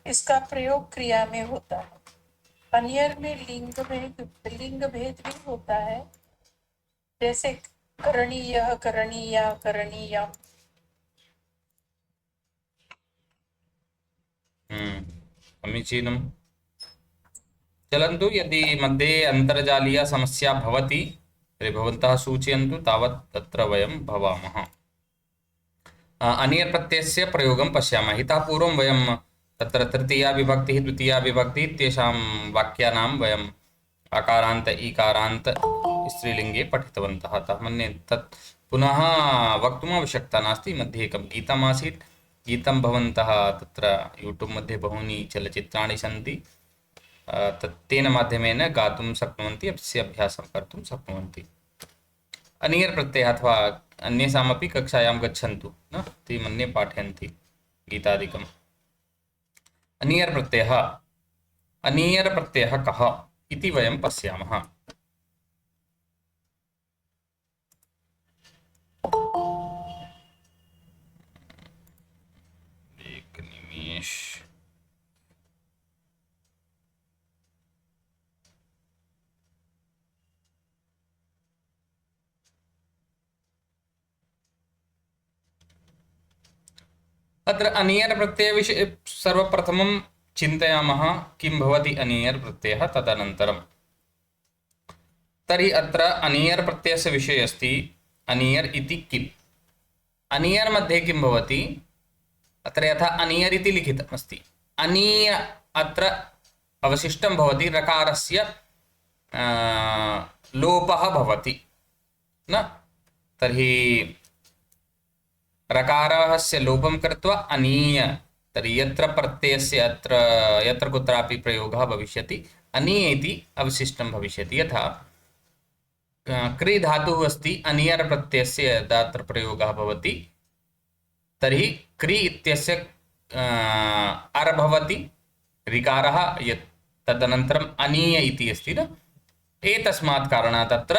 इसका प्रयोग क्रिया में होता है। अनियर में लिंग भेद भी होता है, जैसे करणीय, करणीया, करणीयम। समीचीनम्। चलन्तु, यदि मध्ये अन्तर्जालीया समस्या भवति तर्हि भवन्तः सूचयन्तु, तावत् तत्र वयं भवामः। अनियर् प्रत्ययस्य प्रयोगं पश्यामः। इतः पूर्वं वयं तत्र तृतीया विभक्तिः, द्वितीया विभक्तिः इत्येषां वाक्यानां वयम् अकारान्त ईकारान्त स्त्रीलिङ्गे पठितवन्तः। अतः मन्ये तत् पुनः वक्तुम् आवश्यकता नास्ति। मध्ये एकं गीतम् आसीत्, गीतं भवन्तः तत्र यूट्यूब् मध्ये बहूनि चलच्चित्राणि सन्ति, तेन माध्यमेन गातुं शक्नुवन्ति, अस्य अभ्यासं कर्तुं शक्नुवन्ति। अनियर् प्रत्ययः अथवा अन्येषामपि कक्षायां गच्छन्तु न, ते मन्ये पाठयन्ति गीतादिकम्। अनियर् प्रत्ययः कः इति वयं पश्यामः। एक निमेष। अत्र अनियर् प्रत्ययविषये सर्वप्रथमं चिन्तयामः, किं भवति अनियर् प्रत्ययः, तदनन्तरं। तर्हि अत्र अनियर् प्रत्ययस्य विषये अस्ति, अनियर् इति किम्। अनियर् मध्ये किं भवति, अत्र यथा अनियर् इति लिखितमस्ति, अनीय अत्र अवशिष्टं भवति, रकारस्य लोपः भवति न। तर्हि रकारस्य लोपं कृत्वा अनीय, तर्हि यत्र प्रत्ययस्य अत्र यत्र कुत्रापि प्रयोगः भविष्यति, अनीय इति अवशिष्टं भविष्यति। यथा क्री धातुः अस्ति, अनियर् प्रत्ययस्य यदा अत्र प्रयोगः भवति तर्हि क्री इत्यस्य अर् भवति, ऋकारः यत्, तदनन्तरम् अनीय इति अस्ति न, एतस्मात् कारणात् अत्र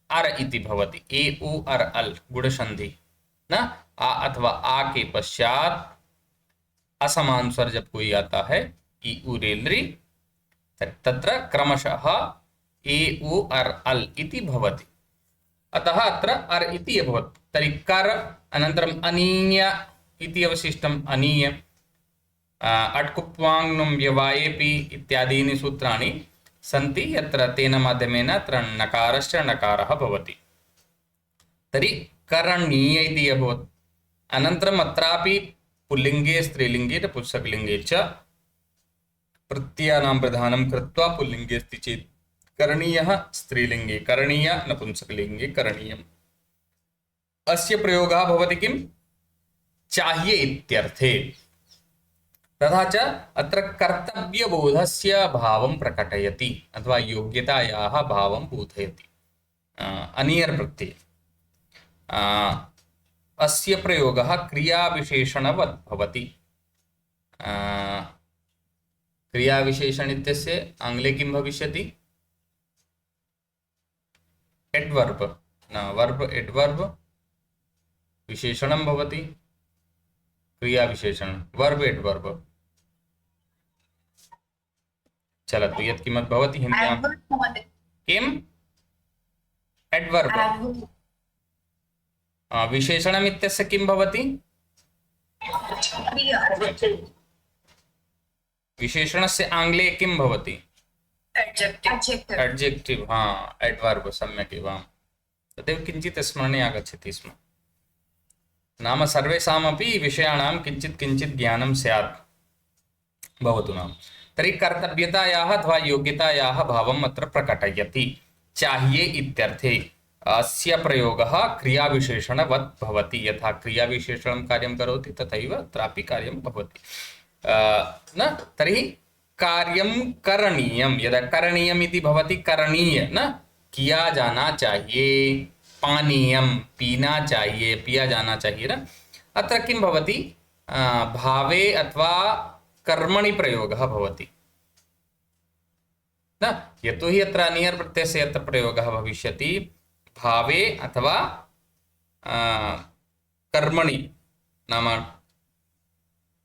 अर् इति भवति। ए उ अर् अल् गुणसन्धि न। आ अथवा आ के पश्चात असमान स्वर जब कोई आता है, ई उ रेल री, तत्र क्रमशः ए उ अर् अल् इति भवति। अतः अत्र अर् इति अभवत्। तर्हि कर् अनन्तरम् अनीय इति अवशिष्टम्, अनीय। अट्कुप्वाङ् व्यवायेपि इत्यादीनि सूत्राणि सन्ति, यत्र तेन माध्यमेन अत्र नकारश्च नकारः भवति। तर्हि करणीय इति अभवत्। अनन्तरम् अत्रापि पुल्लिङ्गे, स्त्रीलिङ्गे, नपुंसकलिङ्गे च प्रत्ययानां प्रधानं कृत्वा पुल्लिङ्गे अस्ति चेत् करणीयः, स्त्रीलिङ्गे करणीय, नपुंसकलिङ्गे करणीयम्। अस्य प्रयोगः भवति किं, चाहिए इत्यर्थे। तथा च अत्र कर्तव्यबोधस्य भावं प्रकटयति अथवा योग्यतायाः भावं बोधयति अनियर् प्रत्यये। अस्य प्रयोगः क्रियाविशेषणवत् भवति। क्रियाविशेषण इत्यस्य आङ्ग्ले किं भविष्यति, एड्वर्ब् न, वर्ब् एड्वर्ब्, विशेषणं भवति क्रियाविशेषणं, वर्ब् एड्वर्ब्। चलतु, यत्किमत् भवति हिन्द्यां किम्, एड्वर्ब्। विशेषणम् इत्यस्य किं भवति, विशेषणस्य आङ्ग्ले किं भवति, एड्जेक्टिव्। हाँ, एड्वर्ब्, सम्यक् एव। तदेव किञ्चित् स्मरणे आगच्छति स्म। नाम सर्वेषामपि विषयाणां किञ्चित् किञ्चित् ज्ञानं स्यात् भवतु नाम। तर्हि कर्तव्यतायाः अथवा योग्यतायाः भावम् अत्र प्रकटयति चाहिए इत्यर्थे। अस्य प्रयोगः क्रियाविशेषणवत् भवति। यथा क्रियाविशेषणं कार्यं करोति तथैव अत्रापि कार्यं भवति न। तर्हि कार्यं करणीयं, यदा करणीयम् इति भवति, करणीय न, किया जाना चाहिए, पानीयं पीना चाहिए, पिया जाना चाहिए न। अत्र किं भवति, भावे अथवा कर्मणि प्रयोगः भवति न। यतोहि अत्र अनियर् प्रत्ययस्य यत्र प्रयोगः भविष्यति, भावे अथवा कर्मणि, नाम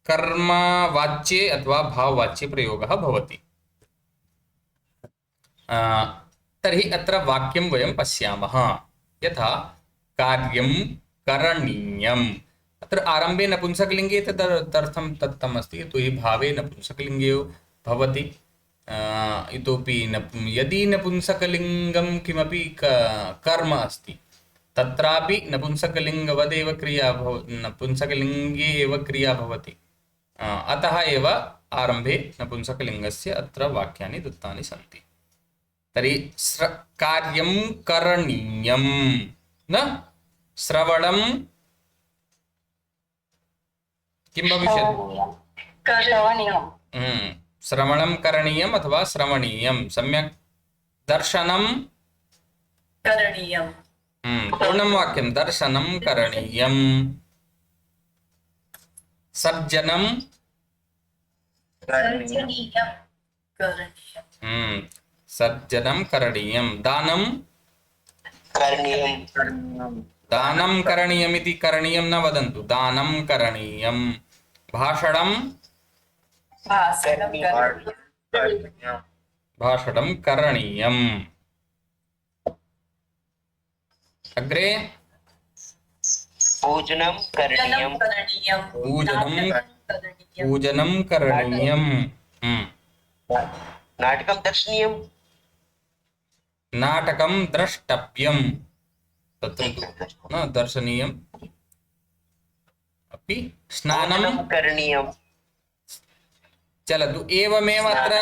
कर्मवाच्ये अथवा भाववाच्ये प्रयोगः भवति। तर्हि अत्र वाक्यं वयं पश्यामः। यथा कार्यं करणीयम्, अत्र आरम्भे नपुंसकलिङ्गे तदर्थं दत्तम् अस्ति, यतोहि भावे नपुंसकलिङ्गे भवति। इतोपि यदि नपुंसकलिङ्गं किमपि कर्म अस्ति तत्रापि नपुंसकलिङ्गवदेव क्रिया नपुंसकलिङ्गे एव क्रिया भवति। अतः एव आरम्भे नपुंसकलिङ्गस्य अत्र वाक्यानि दत्तानि सन्ति। तर्हि कार्यं करणीयं, न श्रवणं किं भविष्यति? श्रवणं करणीयम् अथवा श्रवणीयं, सम्यक्। दर्शनं करणीयम्, पूर्णं वाक्यं, दर्शनं करणीयम्। सर्जनं सर्जनं करणीयं। दानं दानं करणीयमिति करणीयं न वदन्तु, दानं करणीयं। भाषणं भाषणं करणीयम्। अग्रे पूजनं करणीयं। पूजनं करणीयं। नाटकं दर्शनीयं। नाटकं द्रष्टव्यं, तत्र न दर्शनीयम् अपि। स्नानं करणीयं। चलतु, एवमेव अत्र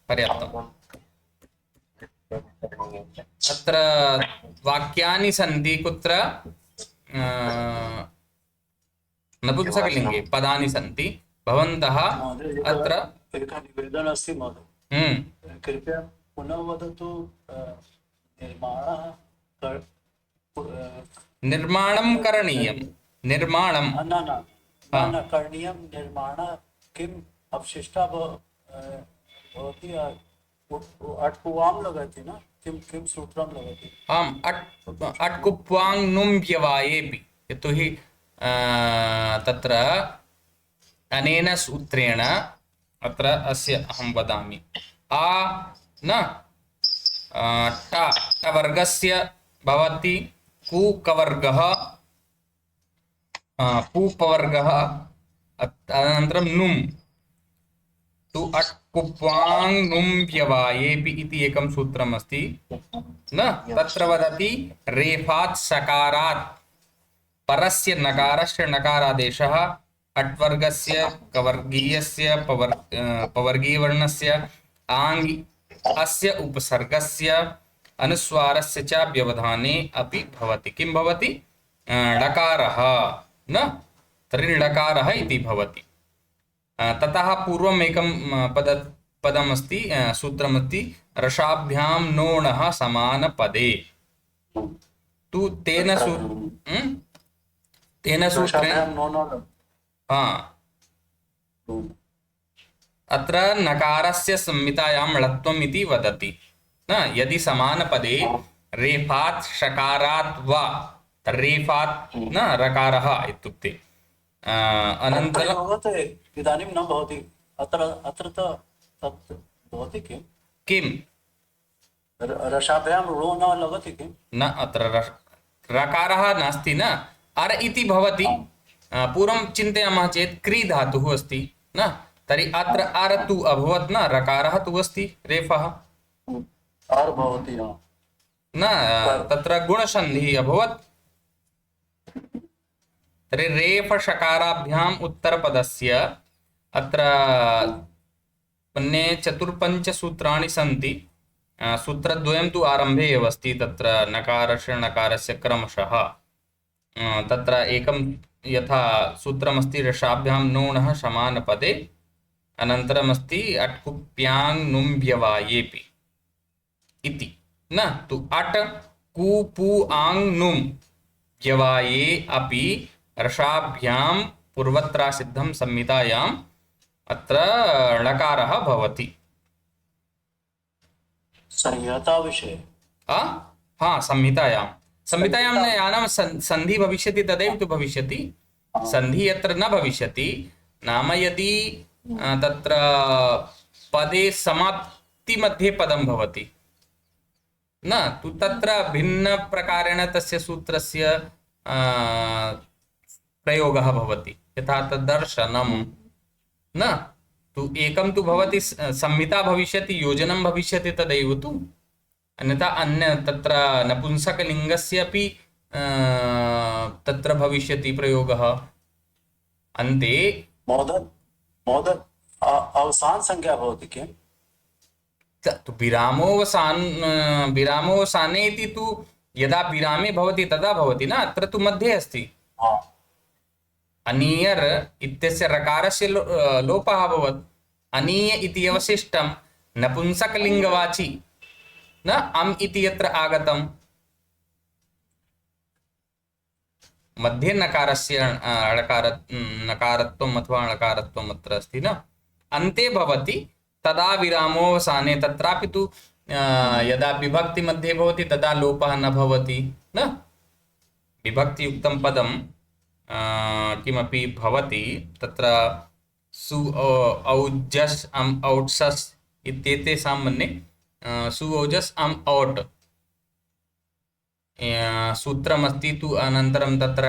पर्याप्तम्। अत्र वाक्यानि सन्ति कुत्र? नपुंसकलिङ्गे पदानि सन्ति। भवन्तः अत्र एकः निवेदनम् अस्ति महोदय, कृपया पुनः वदतु। निर्माणं करणीयं, निर्माणं न करणीयं, निर्माण किम् अवशिष्टा भवति? अट्कुवां लगति न, किं सूत्रं लगति? आम्, अट्कुप्वाङ् नुं व्यवायेपि, यतोहि तत्र अनेन सूत्रेण अत्र अस्य अहं वदामि। न टवर्गस्य भवति कूकवर्गः, पूपवर्गः, अनन्तरं नुं तु अट्कुप्वाङ् नुं व्यवायेपि इति एकं सूत्रम् अस्ति न। तत्र वदति रेफात् सकारात् परस्य नकारस्य नकारादेशः अट्वर्गस्य कवर्गीयस्य पवर्गीयवर्णस्य आङ् अस्य उपसर्गस्य अनुस्वारस्य च व्यवधाने अपि भवति। किं भवति? ळकारः न, तर्हि ळकारः इति भवति। ततः पूर्वम् एकं पदमस्ति, सूत्रमस्ति, रसाभ्यां नोणः समानपदे तु तेन सूत्रेण अत्र नकारस्य संहितायां ळत्वम् इति वदति न। यदि समानपदे रेफात् षकारात् वा रेफात् न रकारः इत्युक्ते अनन्तरं इदानीं न भवति। अत्र तत् भवति किं रसाभ्यां रो न लगति किं? न, अत्र रकारः नास्ति न, अर इति भवति। पूर्वं चिन्तयामः चेत् क्री धातुः अस्ति न, तर्हि अत्र अर तु अभवत् न, रकारः तु अस्ति, रेफः अर् भवति न, तत्र गुणसन्धिः अभवत्। तर्हि रेफषकाराभ्याम् उत्तरपदस्य अत्र अन्ये 4-5 सूत्राणि सन्ति। सूत्रद्वयं तु आरम्भे एव अस्ति, तत्र नकारस्य णकारस्य क्रमशः। तत्र एकं यथा सूत्रमस्ति, रसाभ्यां नोणः समानपदे, अनन्तरमस्ति अट्कुप्यां नुं व्यवायेपि इति न। तु अट् कु पु आङ् नुं व्यवाये अपि रसाभ्यां पूर्वत्रा सिद्धं संहितायाम् अत्र ळकारः भवति। संहिताविषये संहितायां न यानं सन्धि भविष्यति तदैव तु भविष्यति सन्धि यत्र न भविष्यति नाम यदि तत्र पदे समाप्ति मध्ये पदं भवति न तु तत्र भिन्न प्रकारेण तस्य सूत्रस्य प्रयोगः भवति यथा तद्दर्शनं न तु एकं तु भवति संहिता भविष्यति योजनं भविष्यति तदैव तु अन्यथा अन्य तत्र नपुंसकलिङ्गस्य अपि तत्र भविष्यति प्रयोगः अन्ते महोदय महोदय अवसान संज्ञा भवति किम् तु विरामोऽवसाने इति तु यदा विरामे भवति तदा भवति न अत्र तु मध्ये अस्ति अनीयर इत्यस्य रकारस्य लोपः अभवत् अनीय इति अवशिष्टं नपुंसकलिङ्गवाची न अम् इति यत्र आगतम् मध्ये नकारस्य नकारत्वम् अथवा णकारत्वम् अत्र अस्ति न अन्ते भवति तदा विरामोऽवसाने तत्रापि तु यदा विभक्ति मध्ये भवति तदा लोपः न भवति न विभक्तियुक्तं पदं किमपि भवति तत्र सु औजस् अम् औट्सस् इत्येतेषां मन्ये सु औजस् अम् औट् सूत्रमस्ति तु अनन्तरं तत्र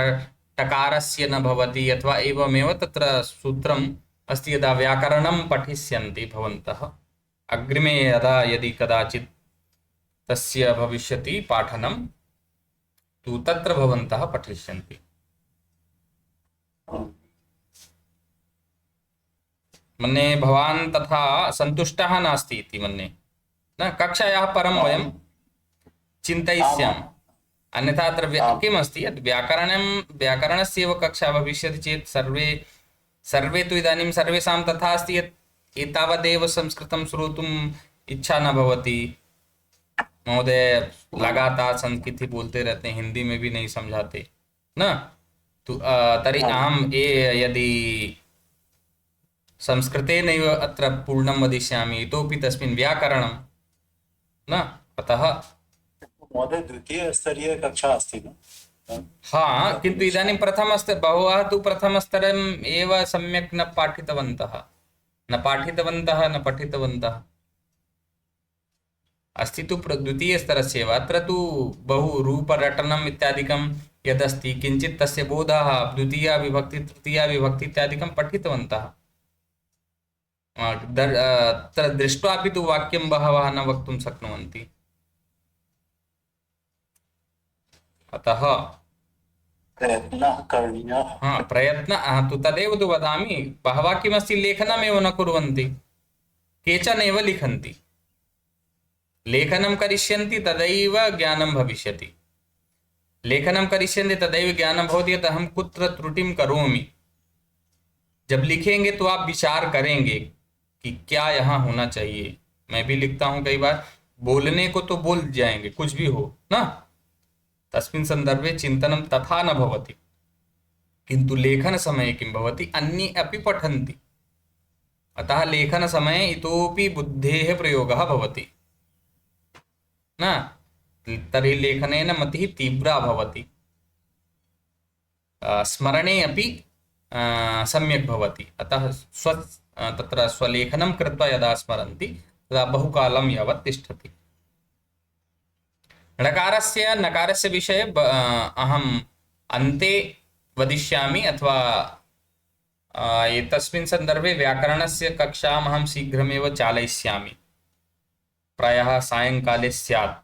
टकारस्य न भवति अथवा एवमेव तत्र सूत्रम् अस्ति यदा व्याकरणं पठिष्यन्ति भवन्तः अग्रिमे यदा यदि कदाचित् तस्य भविष्यति पाठनं तु तत्र भवन्तः पठिष्यन्ति मन्ये भवान् तथा सन्तुष्टः नास्ति इति मन्ये न कक्षायाः परं वयं चिन्तयिष्यामः अन्यथा अत्र किमस्ति यत् व्याकरणस्य एव कक्षा भविष्यति चेत् सर्वे तु इदानीं सर्वेषां तथा अस्ति यत् एतावदेव संस्कृतं श्रोतुम् इच्छा न भवति महोदय लगातार संस्कृत ही बोलते रहते हैं हिंदी में भी नहीं समझाते न तो तर्हि अहं यदि संस्कृतेनैव अत्र पूर्णं वदिष्यामि इतोपि तस्मिन् व्याकरणं न अतः महोदय द्वितीय स्तरीय कक्षा अस्ति न हाँ किन्तु इदानीं प्रथमस्तर बहवः तु प्रथमस्तरम् एव सम्यक् न पाठितवन्तः न पठितवन्तः अस्ति तु द्वितीयस्तरस्य एव अत्र तु बहु रूपरटनम् इत्यादिकं यदस्ति किञ्चित् तस्य बोधः द्वितीया विभक्ति तृतीया विभक्ति इत्यादिकं पठितवन्तः तत्र दृष्ट्वापि तु वाक्यं बहवः न वक्तुं शक्नुवन्ति अतः प्रयत्नः करणीयः हाँ प्रयत्नः तु तदेव तु वदामि बहवः किमस्ति लेखनमेव न कुर्वन्ति केचन एव लिखन्ति लेखनं करिष्यन्ति तदैव ज्ञानं भविष्यति लेखनं करिष्यन्ति तदैव ज्ञानं भवति यत् अहं कुत्र त्रुटिं करोमि जब लिखेंगे तो आप विचार करेंगे कि क्या यहाँ होना चाहिए मैं भी लिखता हूँ कई बार बोलने को तो बोल जाएंगे कुछ भी हो ना तस्मिन् संदर्भे चिन्तनं तथा न भवति किन्तु लेखन समये किं भवति अन्ये अपि पठन्ति अतः लेखन समये इतोपि बुद्धेः प्रयोगः भवति न तर्हि लेखनेन मतिः तीव्रा भवति स्मरणे अपि सम्यक् भवति अतः तत्र स्वलेखनं कृत्वा यदा स्मरन्ति तदा बहुकालं यावत् तिष्ठति णकारस्य नकारस्य विषये अहम् अन्ते वदिष्यामि अथवा एतस्मिन् सन्दर्भे व्याकरणस्य कक्षाम् अहं शीघ्रमेव चालयिष्यामि प्रायः सायङ्काले स्यात्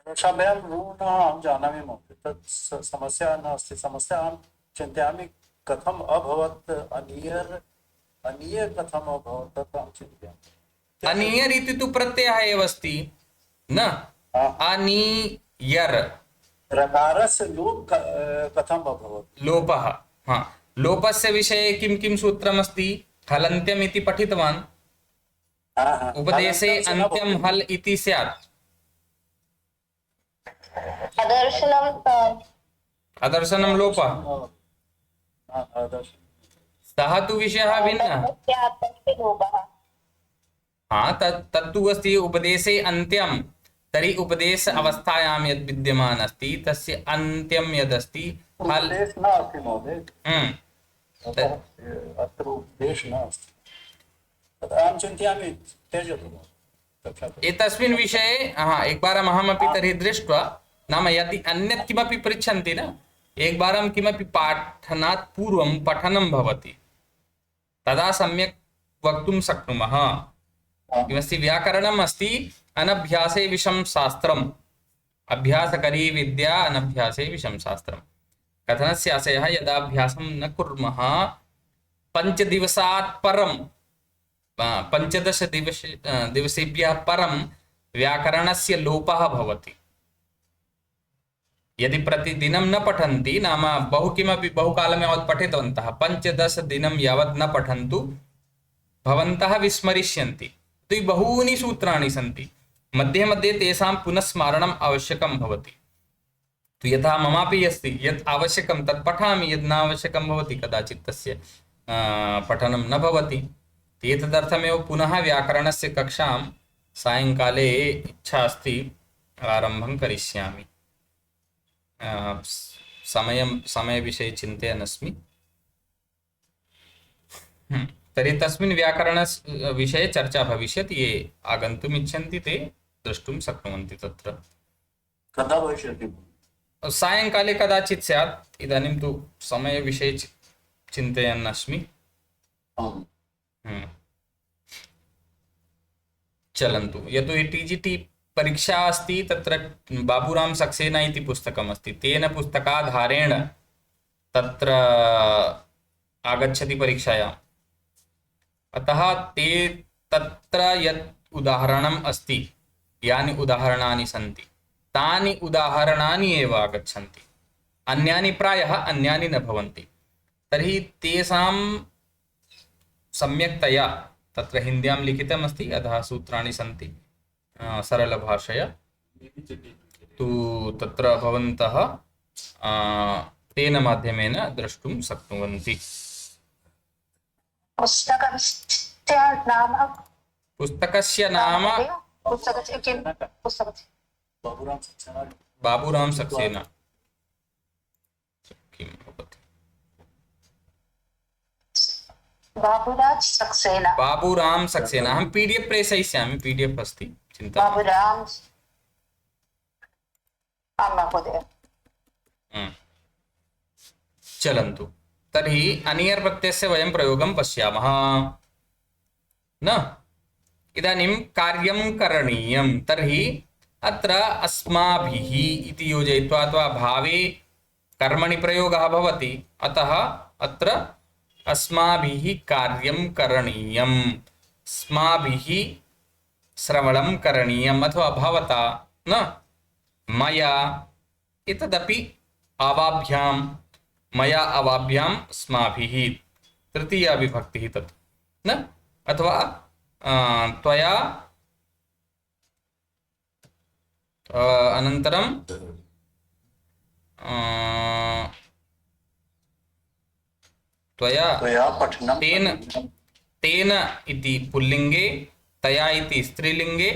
कक्षाभ्यां अहं जानामि महोदय तत् समस्या नास्ति समस्या अहं चिन्तयामि कथम् अभवत् अनीय कथम् अभवत् तत् अहं चिन्तयामि अनीयर इति तु प्रत्ययः एव अस्ति न अनीयर रकारस्य लोप कथम् अभवत् लोपः हाँ लोपस्य विषये किं किं सूत्रमस्ति हलन्त्यम् इति पठितवान् उपदेशे अन्त्यं हल् इति स्यात् अदर्शनं लोपः सः तु विषयः भिन्नः हाँ तत्तु अस्ति उपदेशे अन्त्यं तर्हि उपदेश अवस्थायां यद् विद्यमान अस्ति तस्य अन्त्यं यदस्ति हल उपदेश नास्ति महोदय। हम्म अतः अत्र उपदेश नास्ति। तत् अहं चिन्तयामि त्यजतु कक्षा। एतस्मिन् विषये एकवारम् अहमपि तर्हि दृष्ट्वा, नाम यदि अन्यत् किमपि पृच्छन्ति न, एकवारं किमपि पाठनात् पूर्वं पठनं भवति, तदा सम्यक् वक्तुं शक्नुमः। किमस्ति, व्याकरणम् अस्ति अनभ्यासे विषं शास्त्रम्, अभ्यासकरी विद्या अनभ्यासे विषं शास्त्रम्। कथनस्य आशयः, यदा अभ्यासं न कुर्मः, 5 दिवसात् परं 15 दिवसेभ्यः परं व्याकरणस्य लोपः भवति। यदि प्रतिदिनं न पठन्ति, नाम बहुकालं यावत् पठितवन्तः, 5-10 दिनं यावत् न पठन्तु, भवन्तः विस्मरिष्यन्ति। तो बहूनि सूत्राणि सन्ति, मध्ये मध्ये तेषां पुनस्मारणम् आवश्यकं भवति। तो यथा ममापि अस्ति, यत् आवश्यकं तत् पठामि, यद् न आवश्यकं भवति कदाचित् तस्य पठनं न भवति। एतदर्थमेव पुनः व्याकरणस्य कक्षां सायङ्काले इच्छा अस्ति आरम्भं करिष्यामि। समयविषये चिन्तयन् अस्मि। तर्हि तस्मिन् व्याकरणविषये चर्चा भविष्यति। ये आगन्तुम् इच्छन्ति ते द्रष्टुं शक्नुवन्ति तत्र। कदा भविष्यति? सायङ्काले कदाचित् स्यात्। इदानीं तु समयविषये चिन्तयन् अस्मि। चलन्तु। यतो टीजीटी परीक्षा अस्ति, तत्र बाबूराम सक्सेना इति पुस्तकम् अस्ति, तेन पुस्तकाधारेण तत्र आगच्छति परीक्षायाम्। अतः ते तत्र यत् उदाहरणम् अस्ति, यानि उदाहरणानि सन्ति, तानि उदाहरणानि एव आगच्छन्ति। अन्यानि प्रायः अन्यानि न भवन्ति। तर्हि तेषां सम्यक्तया तत्र हिन्द्यां लिखितमस्ति, अतः सूत्राणि सन्ति सरलभाषया। तु तत्र भवन्तः तेन माध्यमेन द्रष्टुं शक्नुवन्ति। पुस्तकस्य नाम बाबूराम सक्सेना। किं भवति? बाबूराम सक्सेना। अहं PDF प्रेषयिष्यामि, PDF अस्ति, चिन्ता चलन्तु। तर्हि अनियर् प्रत्ययस्य वयं प्रयोगं पश्यामः न। इदानीं कार्यं करणीयं, तर्हि अत्र अस्माभिः इति योजयित्वा अथवा भावे कर्मणि प्रयोगः भवति। अतः अत्र अस्माभिः कार्यं करणीयम्, अस्माभिः श्रवणं करणीयम्, अथवा भवता न मया, एतदपि अवाभ्यां, मया अवाभ्याम् अस्माभिः तृतीया विभक्तिः तत् न, अथवा त्वया अनन्तरं त्वया पठनं, तेन इति पुल्लिङ्गे, तया इति स्त्रीलिङ्गे,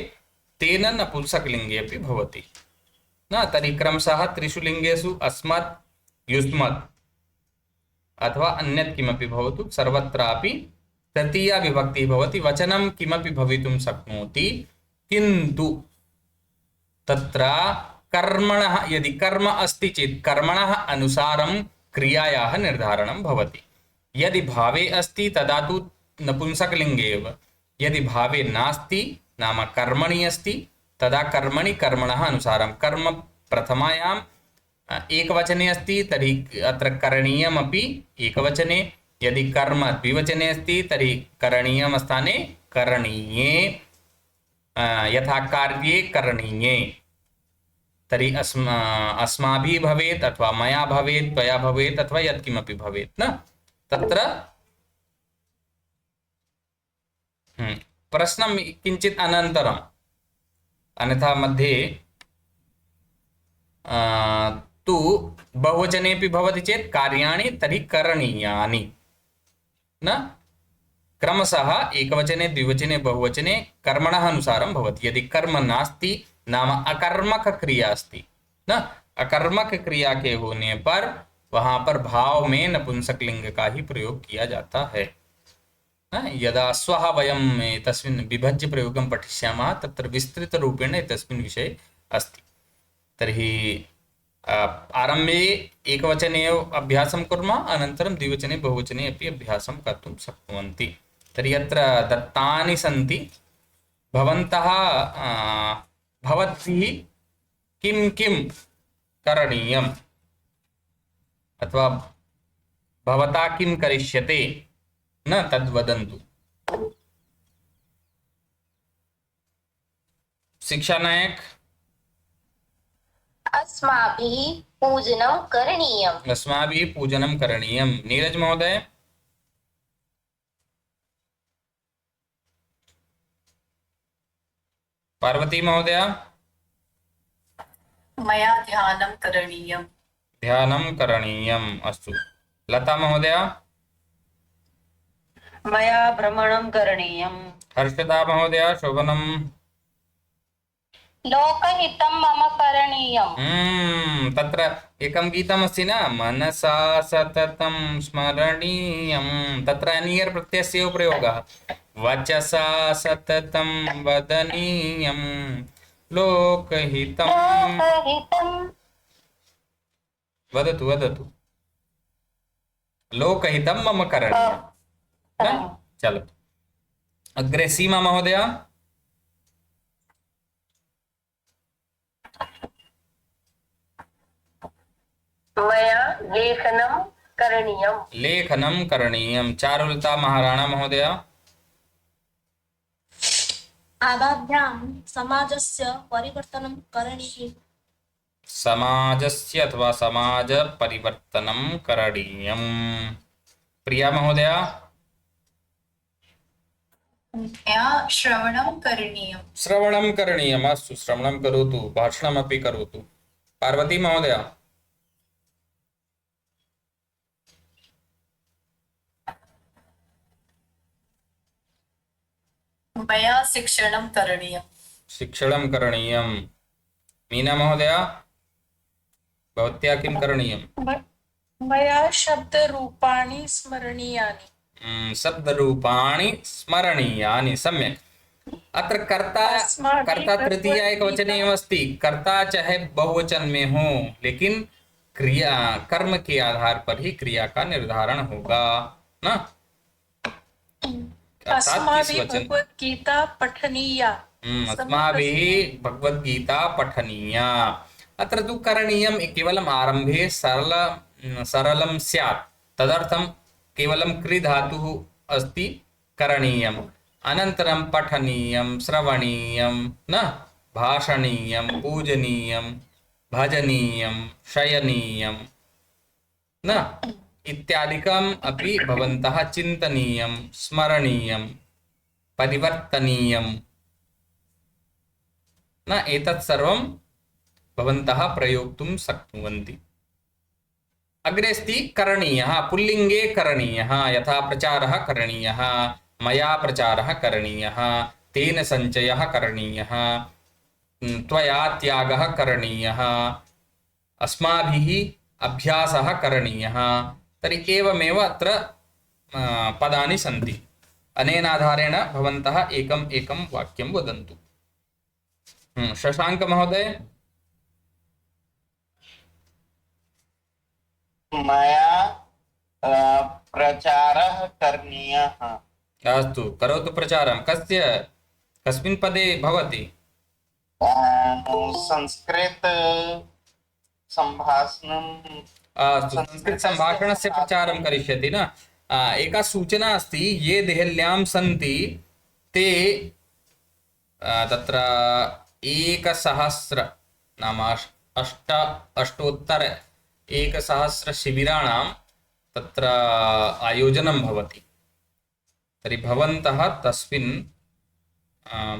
तेन नपुंसकलिङ्गे अपि भवति न। तर्हि क्रमशः त्रिषु लिङ्गेषु अस्मत्, युष्मत् अथवा अन्यत् किमपि भवतु, सर्वत्रापि तृतीया विभक्तिः भवति। वचनं किमपि भवितुं शक्नोति, किन्तु तत्र कर्मणः, यदि कर्म अस्ति चेत् कर्मणः अनुसारं क्रियायाः निर्धारणं भवति। यदि भावे अस्ति तदा तु नपुंसकलिङ्गे एव, यदि भावे नास्ति नाम कर्मणि अस्ति तदा कर्मणि कर्मणः अनुसारं। कर्म प्रथमायाम् एकवचने अस्ति तर्हि अत्र करणीयमपि एकवचने, यदि कर्म द्विवचने अस्ति तर्हि करणीयं स्थाने करणीये, यथा कार्ये करणीये। तर्हि अस्माभिः भवेत् अथवा मया भवेत्, त्वया भवेत् अथवा यत्किमपि भवेत् न। तत्र प्रश्नं किञ्चित् अनन्तरम्, अन्यथा मध्ये तु बहुवचनेपि भवति चेत् कार्याणि तर्हि करणीयानि न। क्रमशः एकवचने, द्विवचने, बहुवचने कर्मणः अनुसारं भवति। यदि कर्म नास्ति नाम अकर्मक क्रिया अस्ति न, अकर्मक क्रिया के होने पर वहां पर भाव में नपुंसक लिंग का ही प्रयोग किया जाता है। यदा स्वः वयम् एतस्मिन् विभज्य प्रयोगं पठिष्यामः तत्र विस्तृतरूपेण एतस्मिन् विषये अस्ति। तर्हि आरम्भे एकवचने एव अभ्यासं कुर्मः, अनन्तरं द्विवचने बहुवचने अपि अभ्यासं कर्तुं शक्नुवन्ति। तर्हि अत्र दत्तानि सन्ति। भवन्तः भवद्भिः किं किं करणीयम् अथवा भवता किं करिष्यते न तद्वदन्तु। शिक्षा नायक। अस्माभिः पूजनं करणीयम्। अस्माभिः पूजनं करणीयं। नीरज महोदय। पार्वती महोदय। मया ध्यानं करणीयम्। ध्यानं करणीयम्। अस्तु। लता महोदय। मया भ्रमणं करणीयम्। हर्षदा महोदय। शोभनम्। लोकहितं मम करणीयम्। तत्र एकं गीतमस्ति न, मनसा सततं स्मरणीयं। तत्र अनियर् प्रत्ययस्य एव प्रयोगः। वचसा सततं वदनीयं लोकहितं। वदतु वदतु। लोकहितं मम करणीयम्। चलतु अग्रे। सीमा महोदय। मया लेखनं करणीयम्। लेखनं करणीयं। चारुलता महाराणा महोदय। आवाभ्यां समाजस्य परिवर्तनं करणीयम्। समाजस्य अथवा समाज परिवर्तनं करणीयम्। प्रिया महोदय। मया श्रवणं करणीयम्। श्रवणं करणीयम्। अस्तु, श्रवणं करोतु, भाषणमपि करोतु। पार्वती महोदय। मया शिक्षणं करणीयम्। शिक्षणं करणीयं। मीना महोदय, भवत्या किं करणीयम्? मया शब्दरूपाणि स्मरणीयानि। शब्दरूपाणि स्मरणीयानि। सम्यक्। अत्र कर्ता कर्ता तृतीया एकवचने एव अस्ति। कर्ता चाहे बहुवचन में हो, लेकिन क्रिया कर्म के आधार पर ही क्रिया का निर्धारण होगा ना। अस्माभिः भगवद्गीता पठनीया। अस्माभिः भगवद्गीता पठनीया। अत्र तु करणीयं केवलम् आरम्भे सरलं स्यात्, तदर्थं केवलं क्रि धातुः अस्ति। करणीयम् अनन्तरं पठनीयं, श्रवणीयं, न भाषणीयं, पूजनीयं, भजनीयं, शयनीयं न इत्यादिकम् अपि भवन्तः चिन्तनीयं, स्मरणीयं, परिवर्तनीयं न एतत् सर्वं भवन्तः प्रयोक्तुं शक्नुवन्ति। अग्रे अस्ति करणीयः। पुल्लिङ्गे करणीयः। यथा प्रचारः करणीयः, मया प्रचारः करणीयः, तेन सञ्चयः करणीयः, त्वया त्यागः करणीयः, अस्माभिः अभ्यासः करणीयः। तर्हि एवमेव अत्र पदानि सन्ति। अनेन आधारेण भवन्तः एकम् एकं वाक्यं वदन्तु। शशाङ्क महोदय। मया प्रचारः करणीयः। अस्तु, करोतु प्रचारं। कस्मिन् पदे भवति? संस्कृत सम्भाषणं। अस्तु, संस्कृत सम्भाषणस्य प्रचारं करिष्यति न। एका सूचना अस्ति, ये देहल्यां सन्ति ते तत्र 1,000 नाम अष्टोत्तर 1,000 शिबिराणां तत्र आयोजनं भवति। तर्हि भवन्तः तस्मिन्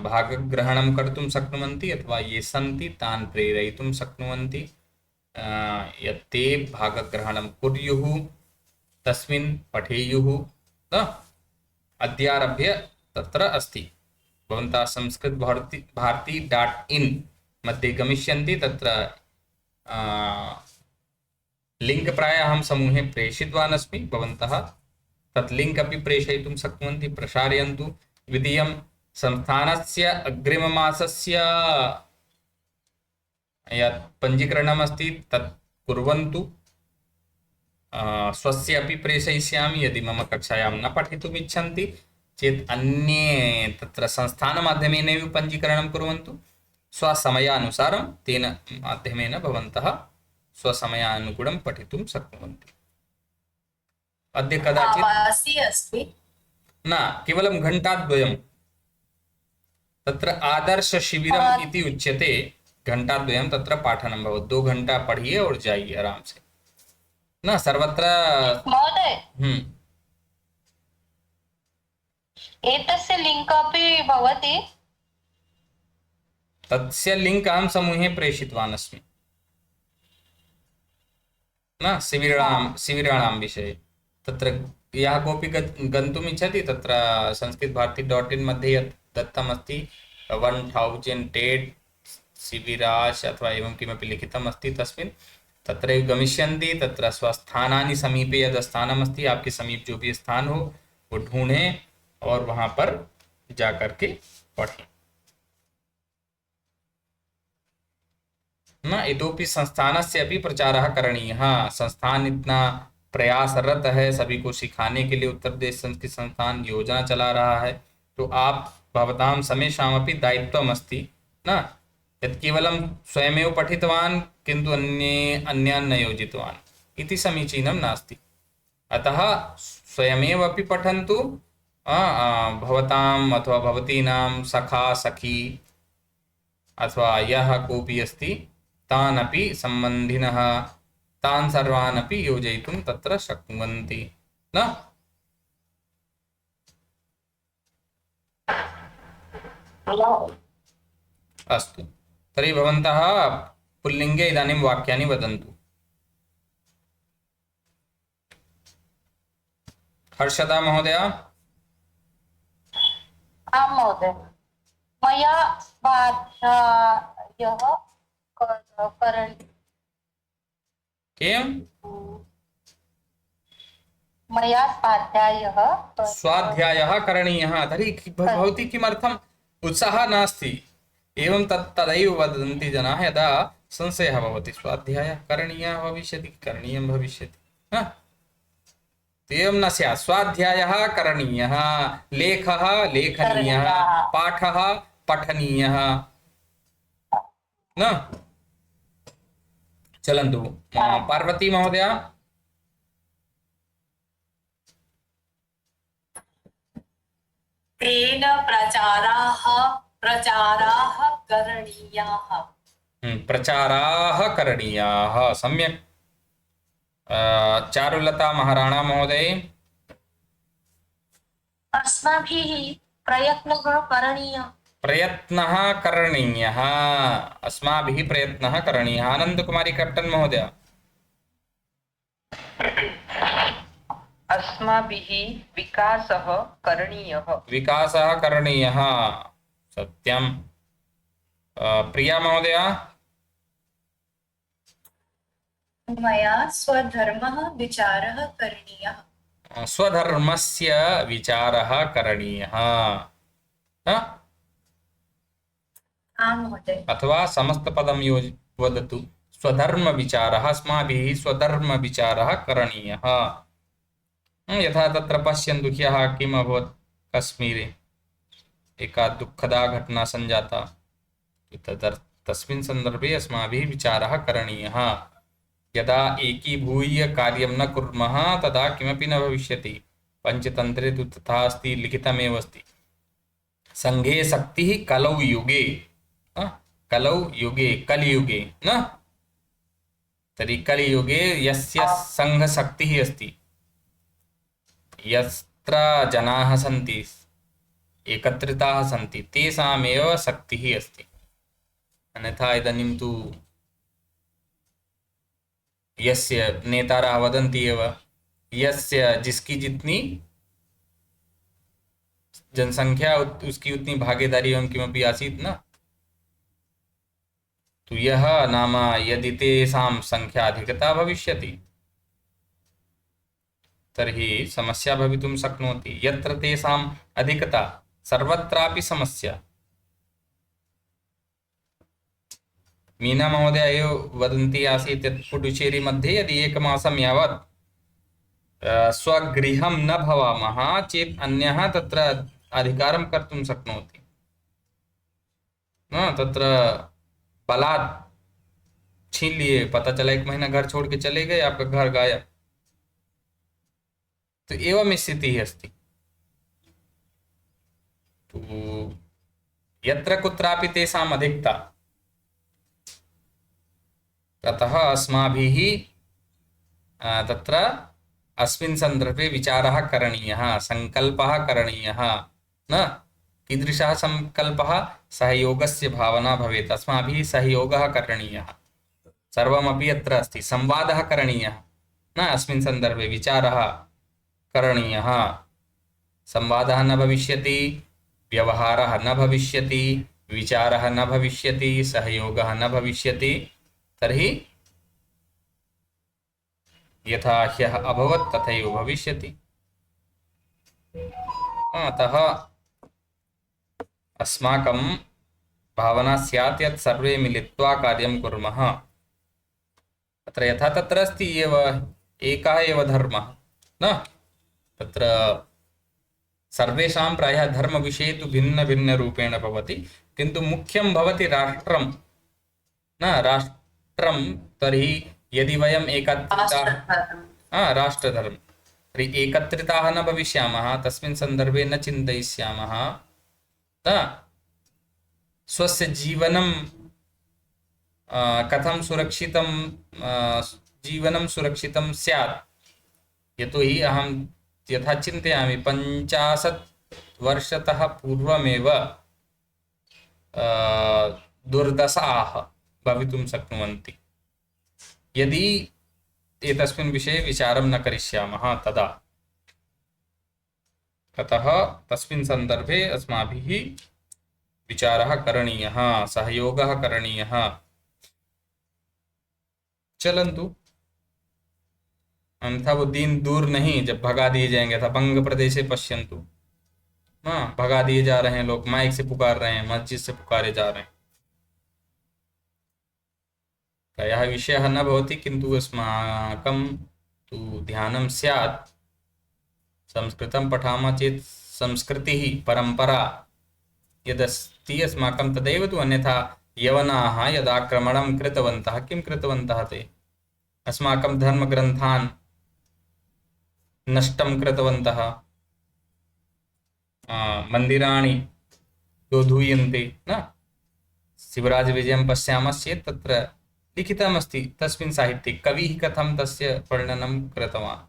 भागग्रहणं कर्तुं शक्नुवन्ति अथवा ये सन्ति तान् प्रेरयितुं शक्नुवन्ति यत् ते भागग्रहणं कुर्युः, तस्मिन् पठेयुः। अद्यारभ्य तत्र अस्ति। भवन्तः संस्कृतभारती.in मध्ये गमिष्यन्ति। तत्र लिंक प्रायः अहं समूहे प्रेषितवान् अस्मि, भवन्तः तत् लिंक अपि प्रेषयितुं शक्नुवन्ति, प्रसारयन्तु। द्वितीयं संस्थानस्य अग्रिममासस्य यत् पञ्जीकरणम् अस्ति तत् कुर्वन्तु। स्वस्य अपि प्रेषयिष्यामि। यदि मम कक्षायां न पठितुम् इच्छन्ति चेत् अन्ये तत्र संस्थानमाध्यमेनैव पञ्जीकरणं कुर्वन्तु। स्वसमयानुसारं तेन माध्यमेन भवन्तः स्वसमयानुगुणं पठितुं शक्नुवन्ति। अद्य कदाचित् आभासी अस्ति। न, केवलं घण्टाद्वयं। तत्र आदर्शशिबिरम् इति उच्यते। घण्टाद्वयं तत्र पाठनं भवति। 2 घंटा पढ़िए और जाइए आराम से। न सर्वत्र महोदय, हम्म एतस्य लिङ्क् अपि भवति? तस्य लिंक अहं समूहे प्रेषितवान् अस्मि न, शिबिराणां विषये। तत्र यः कोऽपि गन्तुम् इच्छति तत्र संस्कृतभारती.in मध्ये यत् दत्तमस्ति 1008 शिबिराश् अथवा एवं किमपि लिखितम् अस्ति तस्मिन्, तत्र गमिष्यन्ति। तत्र स्वस्थानानि समीपे यद् स्थानमस्ति, आपके समीप जो भी स्थान हो वो ढूंढें और वहाँ पर जा करके पढ़ें न। इतोपि संस्थानस्य अपि प्रचारः करणीयः। संस्थान इतना प्रयासरत है सभी को सिखाने के लिए। उत्तर प्रदेश संस्कृत संस्थान योजना चला रहा है, तो आप भवतां समेषामपि दायित्वमस्ति न, यत् केवलं स्वयमेव पठितवान् किन्तु अन्यान् न योजितवान् इति समीचीनं नास्ति। अतः स्वयमेव अपि पठन्तु। भवताम् अथवा भवतीनां सखा सखी अथवा यः कोऽपि अस्ति तान् अपि सम्बन्धिनः तान् सर्वान् अपि योजयितुं तत्र शक्नुवन्ति न। अस्तु, तर्हि भवन्तः पुल्लिङ्गे इदानीं वाक्यानि वदन्तु। हर्षदा महोदय। आं महोदय। मया स्वाध्यायः किं? मया स्वाध्यायः करणीयः। तर्हि भवती किमर्थम् उत्साहः नास्ति? एवं तदैव वदन्ति जनाः यदा संशयः भवति, स्वाध्यायः करणीयः भविष्यति, करणीयं भविष्यति। एवं न स्यात्। स्वाध्यायः करणीयः, लेखः लेखनीयः, पाठः पठनीयः न। चलन्तु पार्वती महोदय। तेन प्रचाराः करणीयाः। प्रचाराः करणीयाः, सम्यक्। चारुलता महाराणा महोदय। अस्माभिः प्रयत्नः करणीयः। प्रयत्नः करणीयः, अस्माभिः प्रयत्नः करणीयः। आनन्दकुमारी कट्टन महोदय। अस्माभिः विकासः करणीयः। विकासः करणीयः, सत्यं। प्रिया महोदय। मया स्वधर्मः विचारः करणीयः। स्वधर्मस्य विचारः करणीयः आं महोदय। अथवा समस्तपदं वदतु। स्वधर्मविचारः, अस्माभिः स्वधर्मविचारः करणीयः। यथा तत्र पश्यन्तु ह्यः किम् अभवत् कश्मीरे, एका दुःखदा घटना सञ्जाता। तस्मिन् सन्दर्भे अस्माभिः विचारः करणीयः। यदा एकीभूय कार्यं न कुर्मः तदा किमपि न भविष्यति। पंचतन्त्रे तु तथा अस्ति, लिखितमेव अस्ति। संघे शक्तिः कलौ युगे, कलौ युगे कलियुगे न। तर्हि कलियुगे यस्य संघशक्तिः अस्ति, यत्र जनाः सन्ति एकत्रिताः सन्ति, तेषामेव शक्तिः अस्ति। अन्यथा इदानीं तु यस्य नेतारः वदन्ति एव, यस्य जिसकी जितनी जनसंख्या उसकी उतनी भागीदारी एवं किमपि आसीत् न। तो यह नाम यदि तेषां संख्या अधिकता भविष्यति तर्हि समस्या भवितुं शक्नोति। यत्र तेषाम् अधिकता सर्वत्रापि समस्या। मीना महोदया एव वदन्ती आसीत् यत् पुडुचेरी मध्ये यदि एकमासं यावत् स्वगृहं न भवामः चेत् अन्यः तत्र अधिकारं कर्तुं शक्नोति। तत्र बलात् छीन लिए, पता चला 1 महीना घर छोड़ के चले गए, आपका घर गायब। तो एवं स्थिति अस्ति। तो यत्र कुत्रापि तेषाम् अधिकता, ततः अस्माभिः तत्र अस्मिन् सन्दर्भे विचारः करणीयः, संकल्पः करणीयः। न कीदृशः संकल्पः? सहयोगस्य भावना भवेत्। अस्माभिः सहयोगः करणीयः। सर्वमपि अत्र अस्ति। संवादः करणीयः, न अस्मिन् सन्दर्भे विचारः करणीयः। संवादः न भविष्यति, व्यवहारः न भविष्यति, विचारः न भविष्यति, सहयोगः न भविष्यति। तर्हि यथा ह्यः अभवत् तथैव भविष्यति। अतः अस्माकं भावना स्यात् यत् सर्वे मिलित्वा कार्यं कुर्मः। अत्र यथा तत्र अस्ति एव एकः एव धर्मः, न तत्र सर्वेषां प्रायः धर्मविषये तु भिन्न भिन्न रूपेण भवति, किन्तु मुख्यं भवति राष्ट्रं, न राष्ट्रं। तर्हि यदि वयम् एकत्रिताः, राष्ट्रधर्म, तर्हि एकत्रिताः न भविष्यामः, तस्मिन् सन्दर्भे न चिन्तयिष्यामः, न स्वस्य जीवनं कथं सुरक्षितं जीवनं सुरक्षितं स्यात्। यतोहि अहं यथा चिन्तयामि 50 वर्षतः पूर्वमेव दुर्दशाः भवितुं शक्नुवन्ति यदि एतस्मिन् विषये विचारं न करिष्यामः तदा। अतः तस्मिन् सन्दर्भे अस्माभिः विचारः करणीयः, सहयोगः करणीयः। चलन्तु, अन्यथा वो दिन दूर नहीं जब भगा दिए जाएंगे। था बंग प्रदेशे पश्यन्तु, हाँ भगा दिए जा रहे हैं लोग, माइक से पुकार रहे हैं, मस्जिद से पुकारे जा रहे हैं। यह विषयः न भवति, किन्तु अस्माकं तु ध्यानं स्यात्। संस्कृतं पठामः चेत् संस्कृतिः परम्परा यदस्ति अस्माकं तदैव तु। अन्यथा यवनाः यदाक्रमणं कृतवन्तः, किं कृतवन्तः ते? अस्माकं धर्मग्रन्थान् नष्टं कृतवन्तः, मन्दिराणि दोधूयन्ते न। शिवराजविजयं पश्यामश्चेत् तत्र लिखितमस्ति तस्मिन् साहित्ये, कविः कथं तस्य वर्णनं कृतवान्।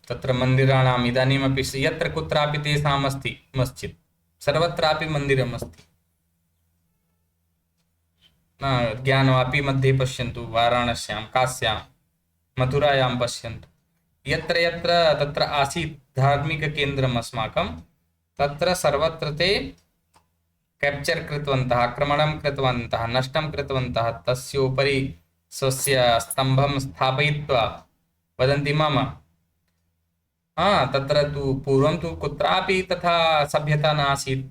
तत्र मन्दिराणाम् इदानीमपि यत्र कुत्रापि तेषाम् अस्ति मस्जिद्, सर्वत्रापि मन्दिरम् अस्ति। ज्ञानवापी मध्ये पश्यन्तु, वाराणस्यां, काश्यां, मथुरायां पश्यन्तु, यत्र यत्र तत्र आसीत् धार्मिककेन्द्रम् अस्माकं, तत्र सर्वत्र ते कैप्चर कृतवन्तः, आक्रमणं कृतवन्तः, नष्टं कृतवन्तः। तस्योपरि स्वस्य स्तम्भं स्थापयित्वा वदन्ति मम। तत्र तु पूर्वं तु कुत्रापि तथा सभ्यता नासीत्,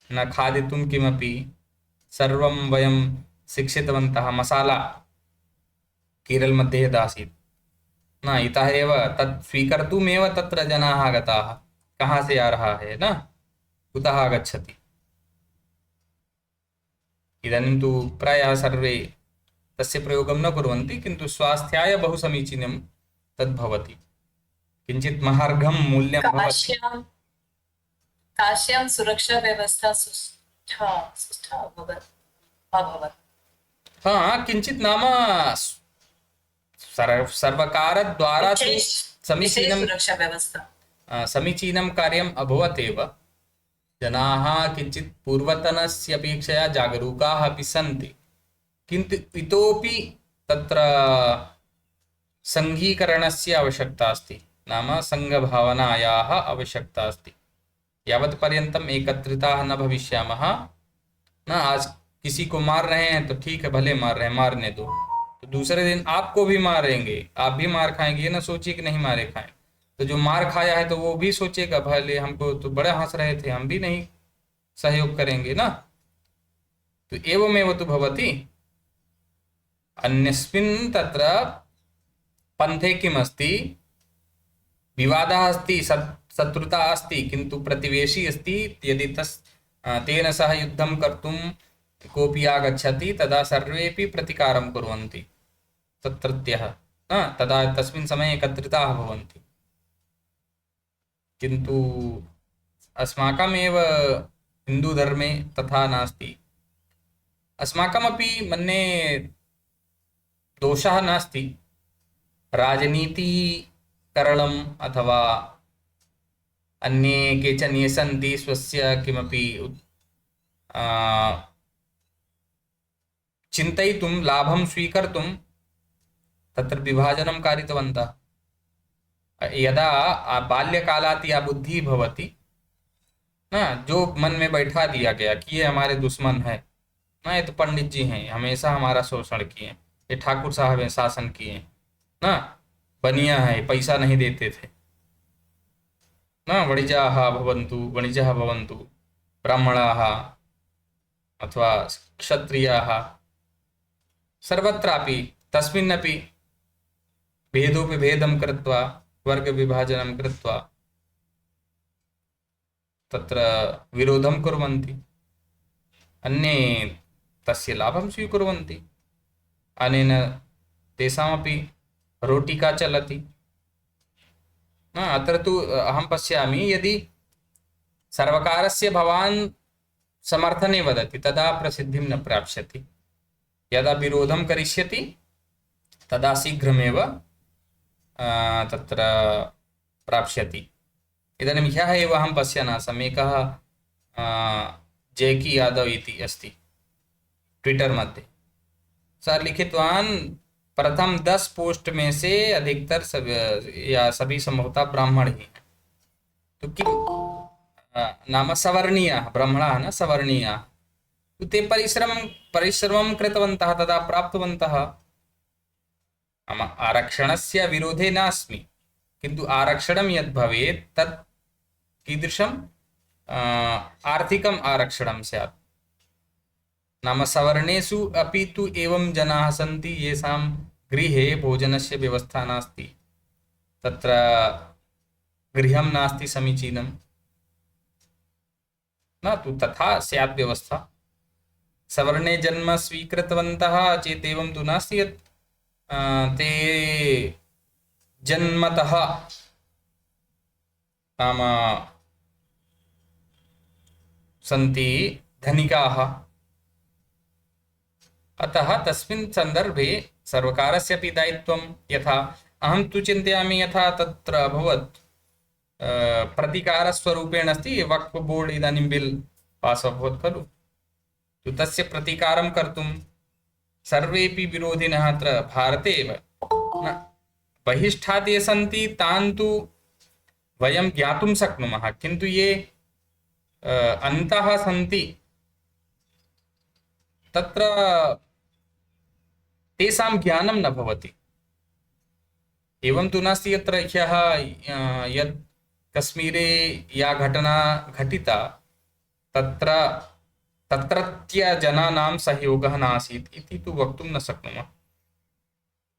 न खादितुं किमपि, सर्वं वयं शिक्षितवन्तः। मसाला केरल मध्ये यदासीत्, न इतः एव तत् स्वीकर्तुमेव तत्र जनाः आगताः। कहाँ से आ रहा है, न कुतः आगच्छति। इदानीं तु प्रायः सर्वे तस्य प्रयोगं न कुर्वन्ति, किन्तु स्वास्थ्याय बहु समीचीनं तद्भवति। किञ्चित् महार्घं मूल्यं भवति। काश्यां सुरक्षा व्यवस्था सुष्ठा अभवत्। हाँ, किञ्चित् नाम सर्वकारद्वारा तु समीचीनं सुरक्षा व्यवस्था समीचीनं कार्यम् अभवत् एव। जनाः किञ्चित् पूर्वतनस्य अपेक्षया जागरूकाः अपि सन्ति, किन्तु इतोपि तत्र सङ्घीकरणस्य आवश्यकता अस्ति, नाम सङ्घभावनायाः आवश्यकता अस्ति। यावत् पर्यन्तम् एकत्रिताः न भविष्यामः, न आज किसी को मार रहे हैं तो ठीक है, भले मार रहे हैं, मारने दो, तो दूसरे दिन आपको भी मारेंगे, आप भी मार खाएंगे। ये ना सोचिए कि नहीं मारे खाएं। तो जो मार खाया है तो वो भी सोचेगा भले हमको तो बड़े हंस रहे थे, हम भी नहीं सहयोग करेंगे ना। तो एवमेव तु भवति अन्यस्मिन् तत्र पंथे किमस्ति, विवादः अस्ति, शत्रुता अस्ति, किन्तु प्रतिवेशी अस्ति। यदि तेन सह युद्धं कर्तुं कोऽपि आगच्छति तदा सर्वेपि प्रतिकारं कुर्वन्ति तत्रत्यः, तदा तस्मिन् समये एकत्रिताः भवन्ति। किन्तु अस्माकमेव हिन्दूधर्मे तथा नास्ति। अस्माकमपि मन्ये दोषः नास्ति, राजनीतिकरणम् अथवा अन्ये केचन ये सन्ति स्वस्य किमपि चिन्तयितुं लाभं स्वीकर्तुं तत्र विभाजनं कारितवन्तः। यदा बाल्यकालात् या बुद्धि भवति ना, जो मन में बैठा दिया गया कि ये हमारे दुश्मन है ना, ये तो पंडित जी हैं, हमेशा हमारा शोषण किए, ये ठाकुर साहब हैं शासन किए ना, बनिया है पैसा नहीं देते थे ना, वणिजाः भवन्तु ब्राह्मणाः अथवा क्षत्रियाः, सर्वत्रापि तस्मिन्नपि भेदोपि भेदं कृत्वा वर्ग विभाजनं कृत्वा तत्र विरोधं कुर्वन्ति, अन्ये तस्य लाभं स्वीकुर्वन्ति, अनेन तेषामपि रोटिका चलति। अत्र तु अहं पश्यामि, यदि सर्वकारस्य भवान् समर्थने वदति तदा प्रसिद्धिं न प्राप्स्यति, यदा विरोधं करिष्यति तदा शीघ्रमेव तत्र प्राप्स्यति। इदानीं ह्यः एव अहं पश्यन् आसम्, एकः जेकी यादव इति अस्ति ट्विटर मध्ये, सः लिखितवान् प्रथम 10 पोस्ट में से अधिकतर सभी संभवतः ब्राह्मण ही हैं। तो किं नाम सवर्णीयाः, ब्राह्मणाः न सवर्णीयाः, तो ते परिश्रमं कृतवन्तः, तदा प्राप्तवन्तः। आरक्षणस्य विरोधे नास्मि, किन्तु आरक्षणं यद् भवेत् तत् कीदृशम् आर्थिकम् आरक्षणं स्यात्। नाम सवर्णेषु अपि तु एवं जनाः सन्ति येषां गृहे भोजनस्य व्यवस्था नास्ति, तत्र गृहं नास्ति समीचीनं न, तु तथा स्यात् व्यवस्था। सवर्णे जन्म स्वीकृतवन्तः चेत् एवं तु नास्ति यत् ते जन्मतः नाम सन्ति धनिकाः। अतः तस्मिन् संदर्भे सर्वकारस्य अपि दायित्वं, यथा अहं तु चिन्तयामि यथा तत्र अभवत् प्रतीकारस्वरूपेण अस्ति, वक्फ बोर्ड इदानीं बिल पास् अभवत् खलु, तो तस्य प्रतीकारं कर्तुं सर्वेपि विरोधिनः अत्र भारते एव न, बहिष्ठात् ये सन्ति तान् तु वयं ज्ञातुं शक्नुमः, किन्तु ये अन्तः सन्ति तत्र तेषां ज्ञानं न भवति। एवं तु नास्ति यत्र ह्यः यत् कश्मीरे या घटना घटिता तत्र तत्रत्य जनानां सहयोगः नासीत् इति तु वक्तुं न शक्नुमः।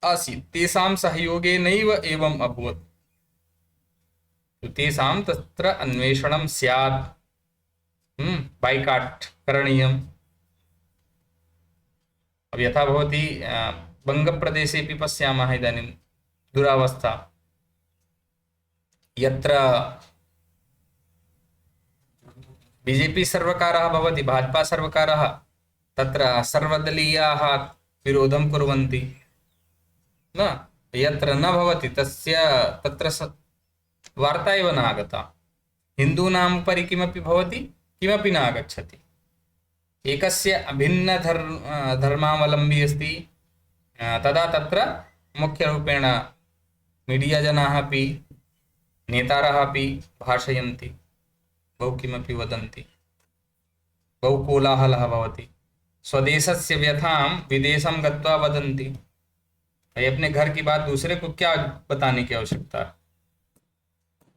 आसीत्, तेषां सहयोगेनैव एवम् अभवत्, तेषां तत्र अन्वेषणं स्यात्, बाइकाट करणीयम्। अब यथा भवति बंगप्रदेशेपि पश्यामः इदानीं दुरावस्था, यत्र बीजेपी सर्वकारः भवति, भाजपा सर्वकारः, तत्र सर्वदलीयाः विरोधं कुर्वन्ति न, यत्र न भवति तत्र वार्ता एव न आगता। हिन्दूनाम् उपरि किमपि भवति, किमपि न आगच्छति। एकस्य भिन्न धर्मावलम्बी अस्ति, तदा तत्र मुख्यरूपेण मीडिया जनाः अपि नेतारः अपि भाषयन्ति, बहु किमपि वदन्ति, बहु कोलाहलः भवति। स्वदेशस्य व्यथां विदेशं गत्वा वदन्ति, भाई अपने घर की बात दूसरे को क्या बताने की आवश्यकता है।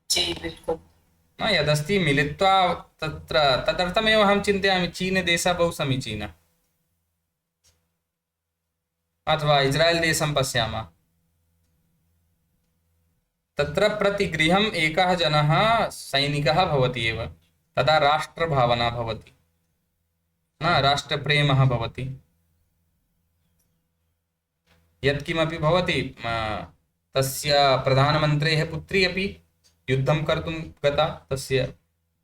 जी बिल्कुल। यदस्ति मिलित्वा तत्र तदर्थमेव अहं चिन्तयामि चीनदेशः बहु समीचीनः, अथवा इस्रायेल् देशं पश्यामः, तत्र प्रतिगृहम् एकः जनः सैनिकः भवति एव, तदा राष्ट्रभावना भवति, न राष्ट्रप्रेमः भवति। यत्किमपि भवति, तस्य प्रधानमन्त्रेः पुत्री अपि युद्धं कर्तुं गता, तस्य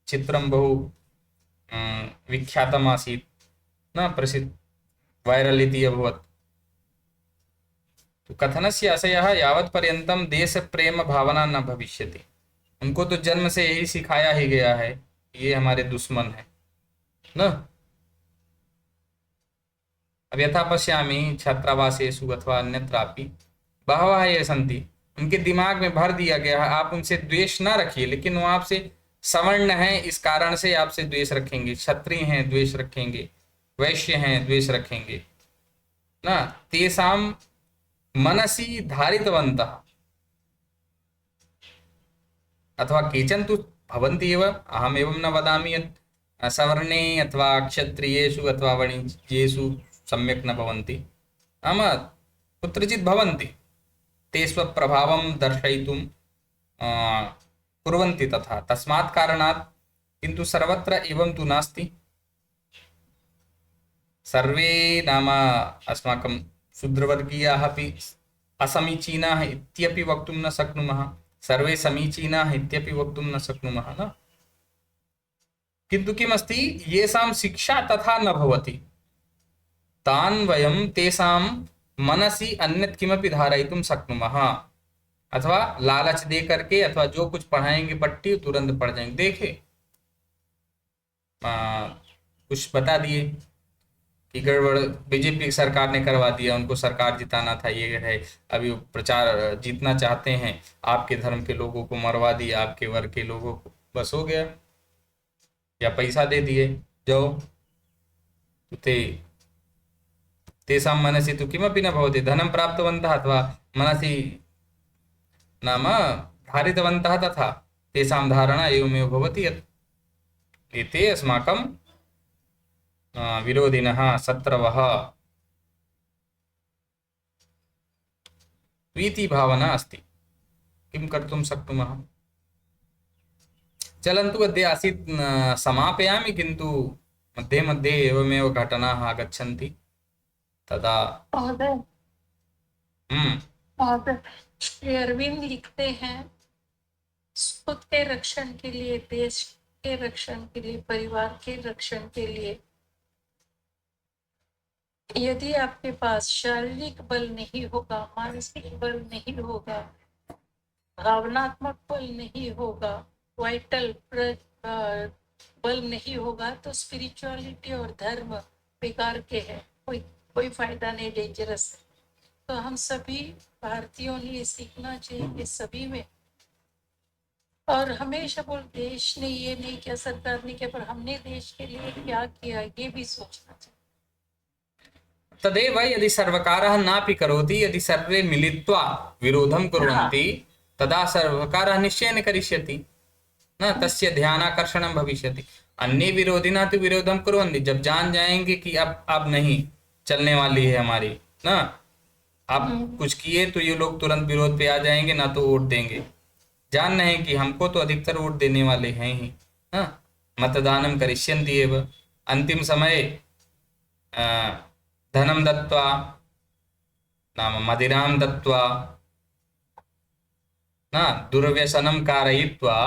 चित्रं बहु विख्यातम् आसीत्, न प्रसिद्ध वैरल् इति अभवत्। तो कथनस्य आशयः यावत्पर्यन्तं देशप्रेम भावना न भविष्यति, उनको तो जन्म से यही सिखाया ही गया है, ये हमारे दुश्मन है न। अब यथा पश्यामि छात्रावासेषु अथवा अन्यत्रापि बहवः ये सन्ति, उनके दिमाग में भर दिया गया है आप उनसे द्वेष ना रखिए, लेकिन वो आपसे सवर्ण हैं इस कारण से आपसे द्वेष रखेंगे, क्षत्रिय हैं द्वेष रखेंगे, वैश्य हैं द्वेष रखेंगे ना। तेषां मनसि धारितवन्तः, अथवा केचन तु भवन्ति एव, अहम् एवं न वदामि यत् सवर्णे अथवा क्षत्रियेषु अथवा वणिज्येषु सम्यक् न भवन्ति, नाम कुत्रचित् भवन्ति, ते स्वप्रभावं दर्शयितुं कुर्वन्ति तथा, तस्मात् कारणात्, किन्तु सर्वत्र एवं तु नास्ति। सर्वे नाम अस्माकं शूद्रवर्गीयाः अपि असमीचीनाः इत्यपि वक्तुं न शक्नुमः, सर्वे समीचीनाः इत्यपि वक्तुं न शक्नुमः न। किन्तु किमस्ति, येषां शिक्षा तथा न भवति, तान् वयं तेषां मनसि अन्यत् किमपि धारयितुं शक्नुमः, अथवा लालच दे करके, अथवा जो कुछ पढ़ाएंगे पट्टी तुरंत पढ़ जाएंगे। देखे कुछ बता दिए कि गड़बड़ बीजेपी सरकार ने करवा दिया, उनको सरकार जिताना था, ये है, अभी प्रचार जीतना चाहते हैं, आपके धर्म के लोगों को मरवा दिया, आपके वर्ग के लोगों को, बस हो गया, या पैसा दे दिए जाओ, तेषां मनसि तु किमपि न भवति, धनं प्राप्तवन्तः अथवा मनसि नाम धारितवन्तः, तथा तेषां धारणा एवमेव भवति यत् एते अस्माकं विरोधिनः शत्रवः इति भावना अस्ति। किं कर्तुं शक्नुमः। चलन्तु अद्य आसीत् समापयामि, किन्तु मध्ये मध्ये एवमेव घटनाः आगच्छन्ति, तदा महोदय महोदय श्री अरविंद लिखते हैं, खुद के रक्षण के लिए, देश के रक्षण के लिए, परिवार के रक्षण के लिए, यदि आपके पास शारीरिक बल नहीं होगा, मानसिक बल नहीं होगा, भावनात्मक बल नहीं होगा, वाइटल बल नहीं होगा, तो स्पिरिचुअलिटी और धर्म बेकार के हैं, कोई फायदा नहीं, डेंजरस है। तो हम सभी भारतीयों ने सीखना चाहिए सभी में, और हमेशा बोल देश ने ये नहीं किया, सरकार ने किया, पर हमने देश के लिए क्या किया ये भी सोचना चाहिए। तदेव यदि सर्वकारः नापि करोति, यदि सर्वे मिलित्वा विरोधं कुर्वन्ति, तदा सर्वकारः निश्चयेन करिष्यति न, तस्य ध्यानाकर्षणं भविष्यति। अन्य विरोधिनः तो विरोधं कुर्वन्ति, जब जान जाएंगे कि अब नहीं चलने वाली है हमारी ना, आप कुछ किए तो ये लोग तुरंत विरोध पे आ जाएंगे, ना तो वोट देंगे, जान रहे हैं कि हमको तो अधिकतर वोट देने वाले हैं ही ना, मतदानं करिष्यन्ति एव, अंतिम समय धनं दत्वा नाम मदिरां दत्वा न दुर्व्यसनं कारयित्वा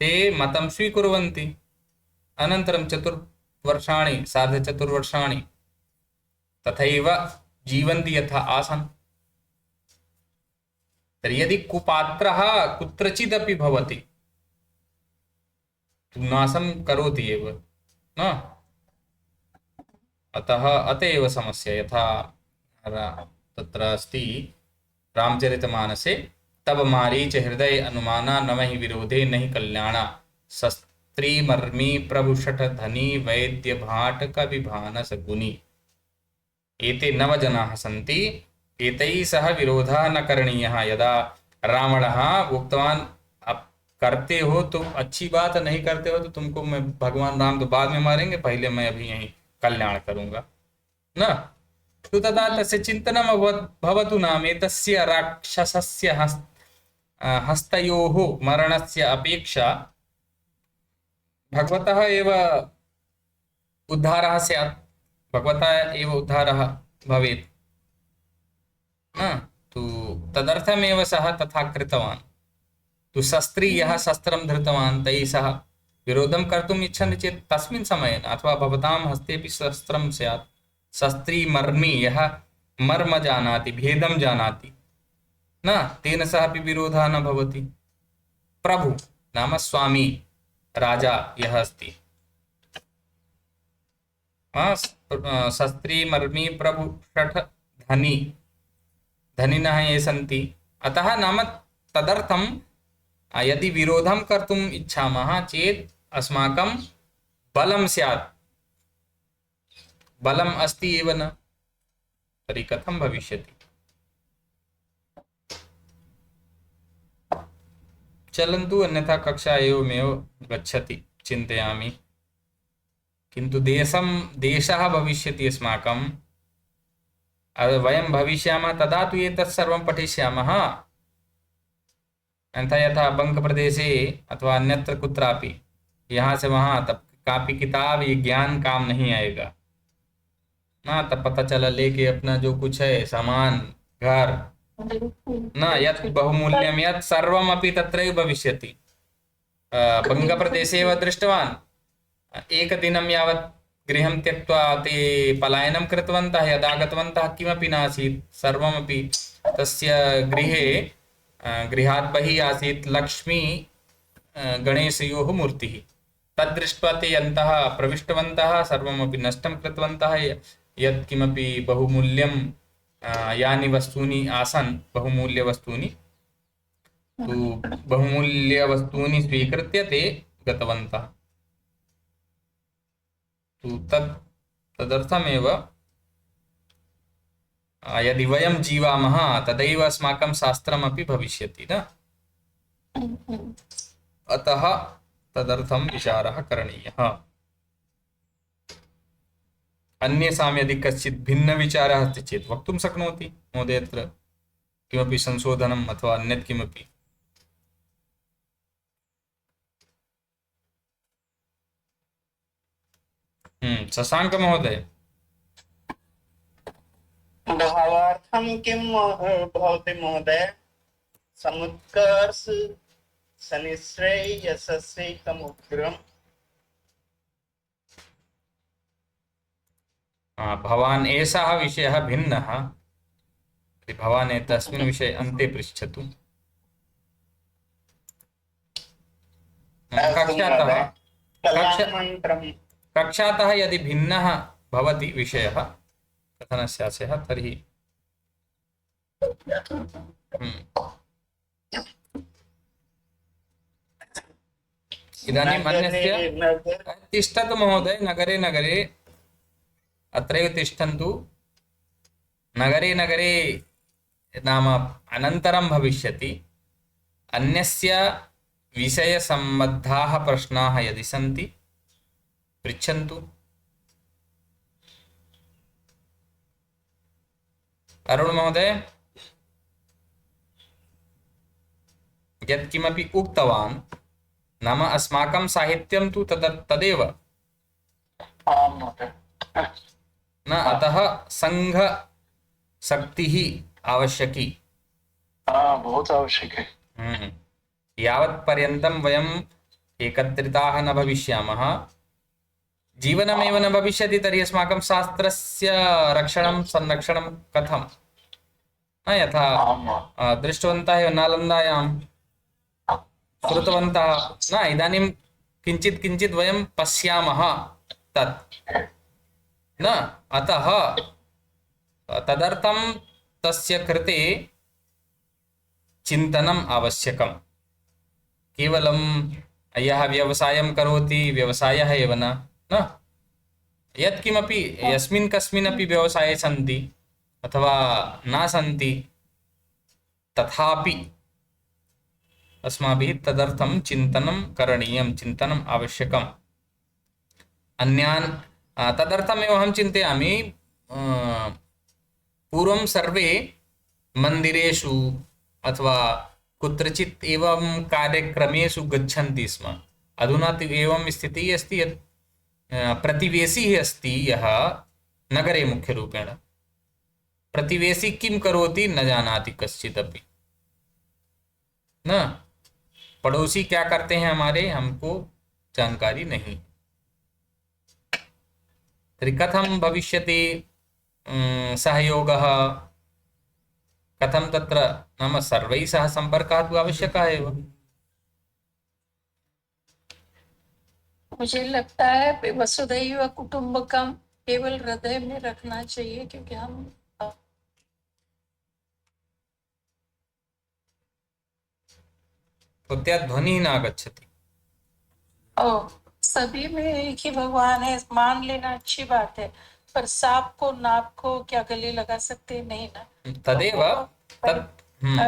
ते मतं स्वीकुर्वन्ति, अनन्तरं चतुर्वर्षाणि सार्धचतुर्वर्षाणि तथैव जीवन्ति यथा आसन्। तर्हि यदि कुपात्रः कुत्रचिदपि भवति नाशं करोति एव न, अत एव समस्या। यथा तत्र अस्ति रामचरितमानसे, तब मारीच हृदय अनुमाना, नमहि विरोधे नहि कल्याणा, शस्त्री मर्मी प्रभुषठ धनी, वैद्य भाटक विभानस गुनी। एते 9 जनाः सन्ति, एतैः सह विरोधः न करणीयः। यदा रावणः उक्तवान आप करते हो तो अच्छी बात, नहीं करते हो तो तुमको मैं भगवान राम तो बाद में मारेंगे, पहले मैं अभी यहीं कल्याण करूंगा न। तो तदा तस्य चिन्तनम् अभवत्, भवतु नाम एतस्य राक्षसस्य हस्तयोः मरणस्य अपेक्षा भगवतः एव उद्धारः स्यात्, भगवतः एव उद्धारः भवेत् न। तो तदर्थमेव सः तथा कृतवान्। तो शस्त्री यः शस्त्रं धृतवान् तैः सह विरोधं कर्तुम् इच्छन्ति चेत् तस्मिन् समये अथवा भवतां हस्तेपि शस्त्रं स्यात्, शस्त्री मर्मी यः मर्म जानाति, भेदं जानाति न, तेन सह अपि विरोधः न भवति। प्रभु नाम स्वामी, राजा यः अस्ति, शस्त्री मर्मी प्रभु षट् धनी, धनिनः ये सन्ति। अतः नाम तदर्थं यदि विरोधं कर्तुम् इच्छामः चेत् अस्माकं बलं स्यात्, बलम् अस्ति एव न, तर्हि कथं भविष्यति। चलन्तु, अन्यथा कक्षा एवमेव गच्छति चिन्तयामि। किन्तु देशः भविष्यति अस्माकं, वयं भविष्यामः तदा तु एतत् सर्वं पठिष्यामः। अन्यथा यथा बंगप्रदेशे अथवा अन्यत्र कुत्रापि यहाँ से वहाँ तब कापी किताब ये ज्ञान काम नहीं आएगा ना। तब पता चला लेके अपना जो कुछ है सामान घर न, यत् बहुमूल्यं यत् सर्वमपि तत्रैव भविष्यति। बंगप्रदेशे एव दृष्टवान्, एकदिनं यावत् गृहं त्यक्त्वा ते पलायनं कृतवन्तः। यदा गतवन्तः किमपि नासीत्, सर्वमपि तस्य गृहे गृहात् बहिः आसीत् लक्ष्मी गणेशयोः मूर्तिः। तद्दृष्ट्वा ते अन्तः प्रविष्टवन्तः, सर्वमपि नष्टं कृतवन्तः। यत् किमपि बहुमूल्यं यानि वस्तूनि आसन्, बहुमूल्यवस्तूनि, तो बहुमूल्यवस्तूनि स्वीकृत्य ते गतवन्तः। तो तदर्थमेव यदि वयं जीवामः तदैव अस्माकं शास्त्रमपि भविष्यति न। अतः तदर्थं विचारः करणीयः। अन्येषां यदि कश्चित् भिन्नविचारः अस्ति चेत् वक्तुं शक्नोति महोदय, अत्र किमपि संशोधनम् अथवा अन्यत् किमपि। शशाङ्क महोदय, भावार्थं किं भवति महोदय? समुत्कर्ष सनिश्रेय यशस्यैकमुग्रम्। भवान् एषः विषयः भिन्नः, भवान् एतस्मिन् विषये अन्ते पृच्छतु। कक्षातः यदि भिन्नः भवति विषयः कथनस्यास्य तर्हि इदानीम् अन्यस्य तिष्ठतु महोदय, नगरे नगरे अत्रैव तिष्ठन्तु। नगरे नगरे नाम अनन्तरं भविष्यति। अन्यस्य विषयसम्बद्धाः प्रश्नाः यदि सन्ति पृच्छन्तु। अरुण महोदय, यत्किमपि उक्तवान् नाम अस्माकं साहित्यं तु तदेव न, अतः संघ शक्तिः आवश्यकी। बहुत आवश्यक है। यावत् पर्यन्तं वयम् एकत्रिताः न भविष्यामः, जीवनमेव न भविष्यति, तर्हि अस्माकं शास्त्रस्य रक्षणं संरक्षणं कथं न। यथा दृष्टवन्तः एव नालन्दायां श्रुतवन्तः न, इदानीं किञ्चित् किञ्चित् वयं पश्यामः तत् न। अतः तदर्थं तस्य कृते चिन्तनम् आवश्यकं। केवलं यः व्यवसायं करोति व्यवसायः एव न, यत्किमपि यस्मिन् कस्मिन् अपि व्यवसाये सन्ति अथवा न सन्ति, तथापि अस्माभिः तदर्थं चिन्तनं करणीयं, चिन्तनम् आवश्यकम्। अन्यान् तदर्थमेव अहं चिन्तयामि, पूर्वं सर्वे मन्दिरेषु अथवा कुत्रचित् एवं कार्यक्रमेषु गच्छन्ति स्म। अधुना तु एवं स्थितिः अस्ति यत् प्रतिवेशी अस्ति यः नगरे मुख्यरूपेण, प्रतिवेशी किं करोति न जानाति कश्चिदपि, न पड़ोसी क्या करते हैं हमारे, हमको जानकारी नहीं। तर्हि कथं भविष्यति सहयोगः, कथं तत्र, नाम सर्वैः सह सम्पर्कः तु आवश्यकः एव। मुझे लगता है वसुधैव कुटुंबकम केवल हृदय में रखना चाहिए, क्योंकि हम त्वया ध्वनिः न आगच्छति। सभी में एक ही भगवान है, मान लेना अच्छी बात है, पर सांप को नाप को क्या गले लगा सकते नहीं ना। तदेव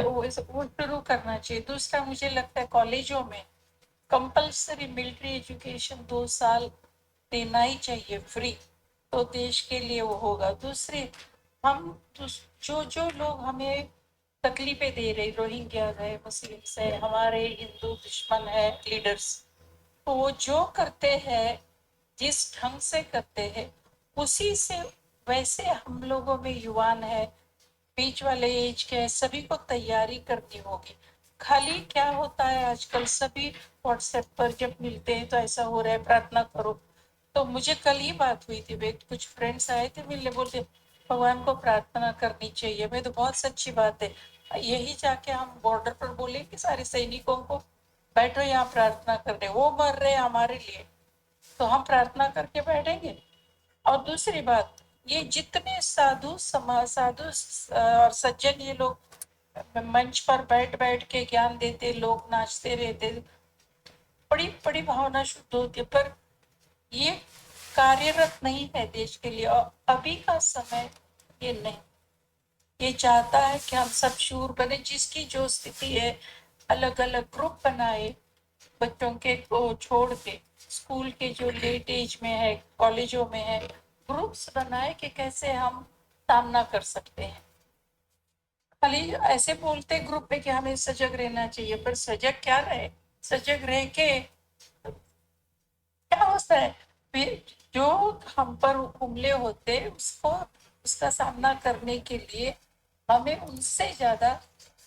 वो शुरू करना चाहिए। दूसरा, मुझे लगता है कॉलेजों में कंपल्सरी मिलिट्री एजुकेशन 2 साल देना ही चाहिए फ्री, तो देश के लिए वो होगा। दूसरे, हम जो लोग हमें तकलीफें दे रहे, रोहिंग्या है, मुस्लिम्स है, हमारे हिंदू दुश्मन है लीडर्स, तो वो जो करते हैं, जिस ढंग से करते हैं, उसी से वैसे हम लोगों में युवान है, बीच वाले एज के, सभी को तैयारी करनी होगी। खाली क्या होता है आजकल, सभी व्हाट्सएप पर जब मिलते हैं तो ऐसा हो रहा है प्रार्थना करो। तो मुझे कल ही बात हुई थी, वे कुछ फ्रेंड्स आए थे मिलने, बोलते भगवान को प्रार्थना करनी चाहिए। मैं तो बहुत सच्ची बात है, यही जाके हम बॉर्डर पर बोले कि सारे सैनिकों को बैठो यहाँ प्रार्थना करने, वो मर रहे हमारे लिए, तो हम प्रार्थना करके बैठेंगे। और दूसरी बात, ये जितने साधु और सज्जन ये लोग मंच पर बैठ के ज्ञान देते, लोग नाचते रहते, बड़ी बड़ी भावना शुद्ध होती है, पर ये कार्यरत नहीं है देश के लिए। और अभी का समय ये नहीं, ये चाहता है कि हम सब शूर बने, जिसकी जो स्थिति है, अलग अलग ग्रुप बनाए, बच्चों के को छोड़ के, स्कूल के जो लेट एज में है, कॉलेजों में है, ग्रुप्स बनाए कि कैसे हम सामना कर सकते हैं। खाली ऐसे बोलते ग्रुप में कि हमें सजग रहना चाहिए, पर सजग क्या रहे, सजग रह के क्या होता है, जो हम पर हमले होते उसको, उसका सामना करने के लिए हमें उनसे ज्यादा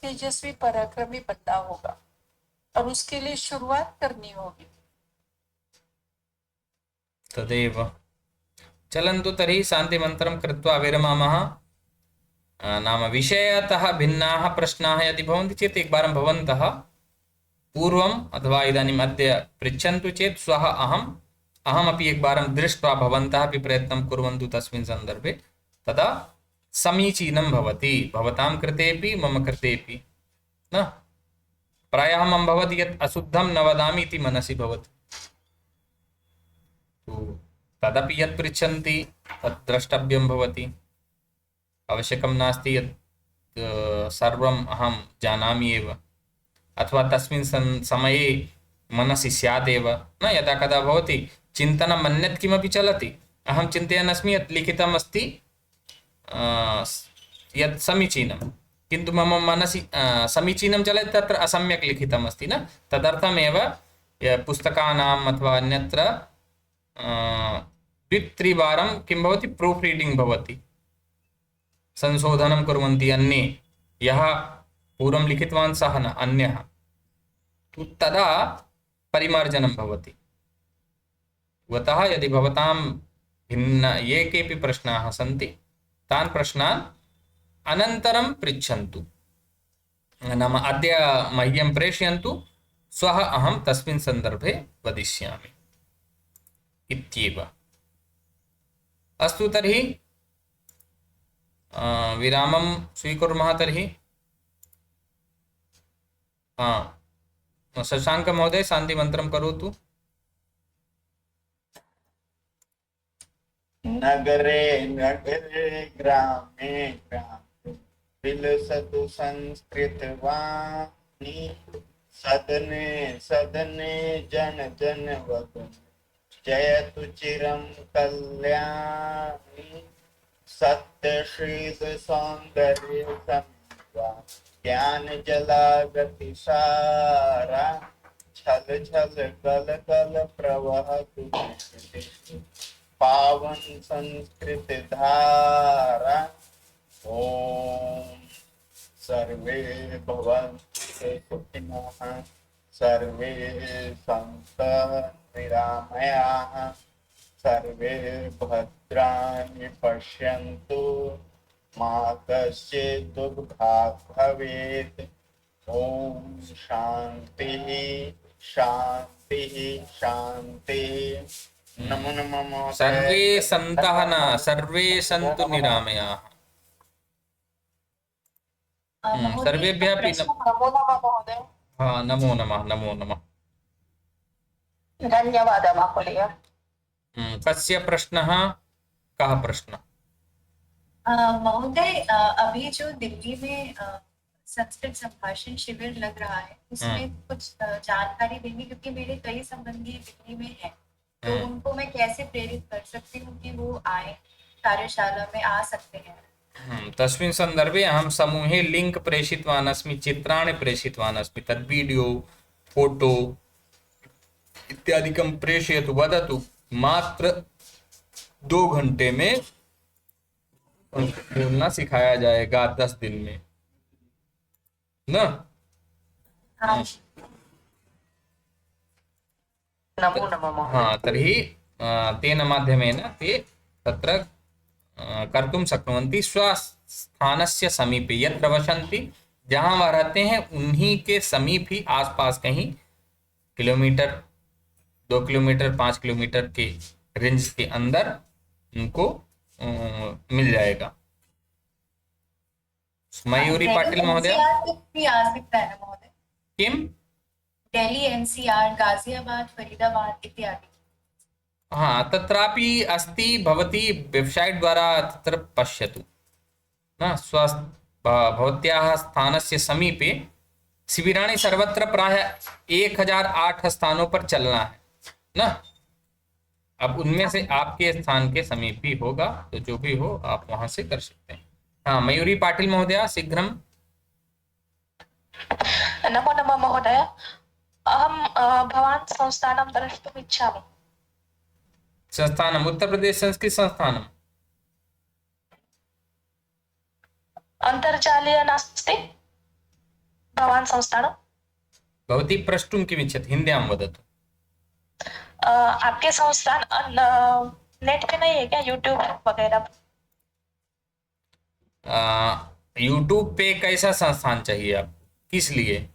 तेजस्वी पराक्रमी बनना होगा, और उसके लिए शुरुआत करनी होगी। तदेव। चलन्तु तर्हि शान्तिमन्त्रं कृत्वा विरमामः। नाम विषयतः भिन्नाः प्रश्नाः यदि भवन्ति चेत् एकवारं भवन्तः पूर्वम् अथवा इदानीम् अद्य पृच्छन्तु चेत् श्वः अहमपि एकवारं दृष्ट्वा भवन्तः अपि प्रयत्नं कुर्वन्तु तस्मिन् सन्दर्भे, तदा समीचीनं भवति भवतां कृतेपि मम कृतेपि। न प्रायः मम भवति यत् अशुद्धं न वदामि इति मनसि भवति, तदपि यत् पृच्छन्ति तत् द्रष्टव्यं भवति। आवश्यकं नास्ति यत् सर्वम् अहं जानामि एव, अथवा तस्मिन् समये मनसि स्यात् एव न। यदा कदा भवति चिन्तनम् अन्यत् किमपि चलति, अहं चिन्तयन् अस्मि यत् लिखितम् अस्ति यत् समीचीनं, किन्तु मम मनसि समीचीनं चलति, तत्र असम्यक् लिखितम् अस्ति न। तदर्थमेव पुस्तकानाम् अथवा अन्यत्र 2-3 किं भवति, प्रूफ् रीडिङ्ग् भवति, संशोधनं कुर्वन्ति अन्ये, यः पूर्वं लिखितवान् सः न, अन्यः, तदा परिमार्जनं भवति। अतः यदि भवतां भिन्न ये केऽपि प्रश्नाः सन्ति, तान् प्रश्नान् अनन्तरं पृच्छन्तु, नाम अद्य मह्यं प्रेषयन्तु, श्वः अहं तस्मिन् सन्दर्भे वदिष्यामि इत्येव। अस्तु तर्हि विरामं स्वीकुर्मः। तर्हि शशाङ्क महोदय शान्तिमन्त्रं करोतु। नगरे नगरे ग्रामे ग्रामे विलसतु संस्कृतवाणी सदने सदने जन जन वदन जयतु चिरं कल्याणी सत्यशील सौंदर्य समीवा ज्ञान जलागति सारा छल छल कल कल प्रवहतु पावन संस्कृत धारा ओम सर्वे भवन्तु सुखिनः सर्वे सन्तु निरामयाः सर्वे भद्राणि पश्यन्तु मा कश्चित् दुर्भाग् भवेत् ओम शांति शांति शांति नमो नमः महोदय। सर्वे सन्तः न सर्वे सन्तु निरामयाः। सर्वेभ्यः अपि नमो नमः महोदय। हाँ, नमो नमः नमो नमः। धन्यवादः महोदय। कस्य प्रश्नः? कः प्रश्नः? महोदय, अभी जो दिल्ली में संस्कृत संभाषण शिविर लग रहा है उसमें कुछ जानकारी देंगे, क्योंकि मेरे कई संबंधी दिल्ली में हैं, तो उनको मैं कैसे प्रेरित कर सकती हूँ कि वो आए कार्यशाला में आ सकते हैं। तस्मिन् सन्दर्भे अहं समूहे लिंक प्रेषितवान् अस्मि, चित्राणि प्रेषितवान् अस्मि, तद् वीडियो फोटो इत्यादिकं प्रेषयतु, वदतु। मात्र 2 घंटे में बोलना सिखाया जाएगा 10 दिन में न। नमो नमः महोदय। हाँ, तर्हि तेन माध्यमेन ते तत्र कर्तुं शक्नुवन्ति। स्वस्थानस्य समीपे यत्र वसन्ति, जहाँ वह रहते हैं उन्हीं के समीप ही आसपास कहीं किलोमीटर 2 किलोमीटर 5 किलोमीटर के रेंज के अंदर उनको मिल जाएगा। मयूरी पाटिल महोदय भी आ सकता है महोदय। किम? दिल्ली, एनसीआर, गाजियाबाद, फरीदाबाद इत्यादि। हाँ, तत्रापि अस्ति। भवती वेबसाइट द्वारा तत्र पश्यतु न। भवत्याः स्थानस्य समीपे शिबिराणि सर्वत्र प्रायः 1008 स्थानों पर चलना है न। अब उनमें से आपके स्थान के समीप ही होगा, तो जो भी हो आप वहां से कर सकते हैं। हाँ, मयूरी पाटिल महोदय शीघ्रं। नमो नमः महोदय। अहं भवान् संस्थानं द्रष्टुम् इच्छामि। संस्थानम् उत्तर प्रदेश संस्कृत संस्थानम्। अन्तर्जालीय नास्ति भवान् संस्थानं? भवती प्रष्टुं किमिच्छति? हिन्द्यां वदतु। आपके संस्थान नेट पे नहीं है क्या, यूट्यूब वगैरह? यूट्यूब पे कैसा संस्थान चाहिए आपको? किस लिए?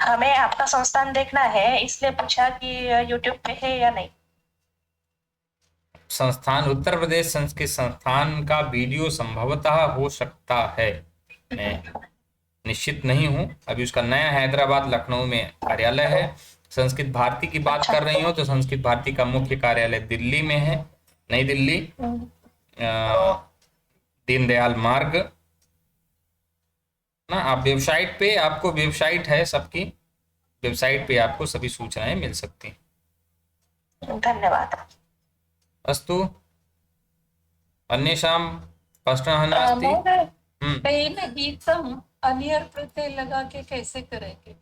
हमें आपका संस्थान देखना है, इसलिए पूछा कि यूट्यूब पे है या नहीं। संस्थान उत्तर प्रदेश संस्कृत संस्थान का वीडियो संभवतः हो सकता है, मैं निश्चित नहीं हूं। अभी उसका नया हैदराबाद लखनऊ में कार्यालय है। संस्कृत भारती की बात कर रही हो तो संस्कृत भारती का मुख्य कार्यालय दिल्ली में है, नई दिल्ली, दीनदयाल मार्ग ना। आप वेबसाइट पे, आपको वेबसाइट है सबकी, वेबसाइट पे आपको सभी सूचनाएं मिल सकती हैं। धन्यवाद। अस्तु, अन्येषां प्रश्नः नास्ति? तेन गीतम अनियर प्रत्यय लगा के कैसे करेंगे?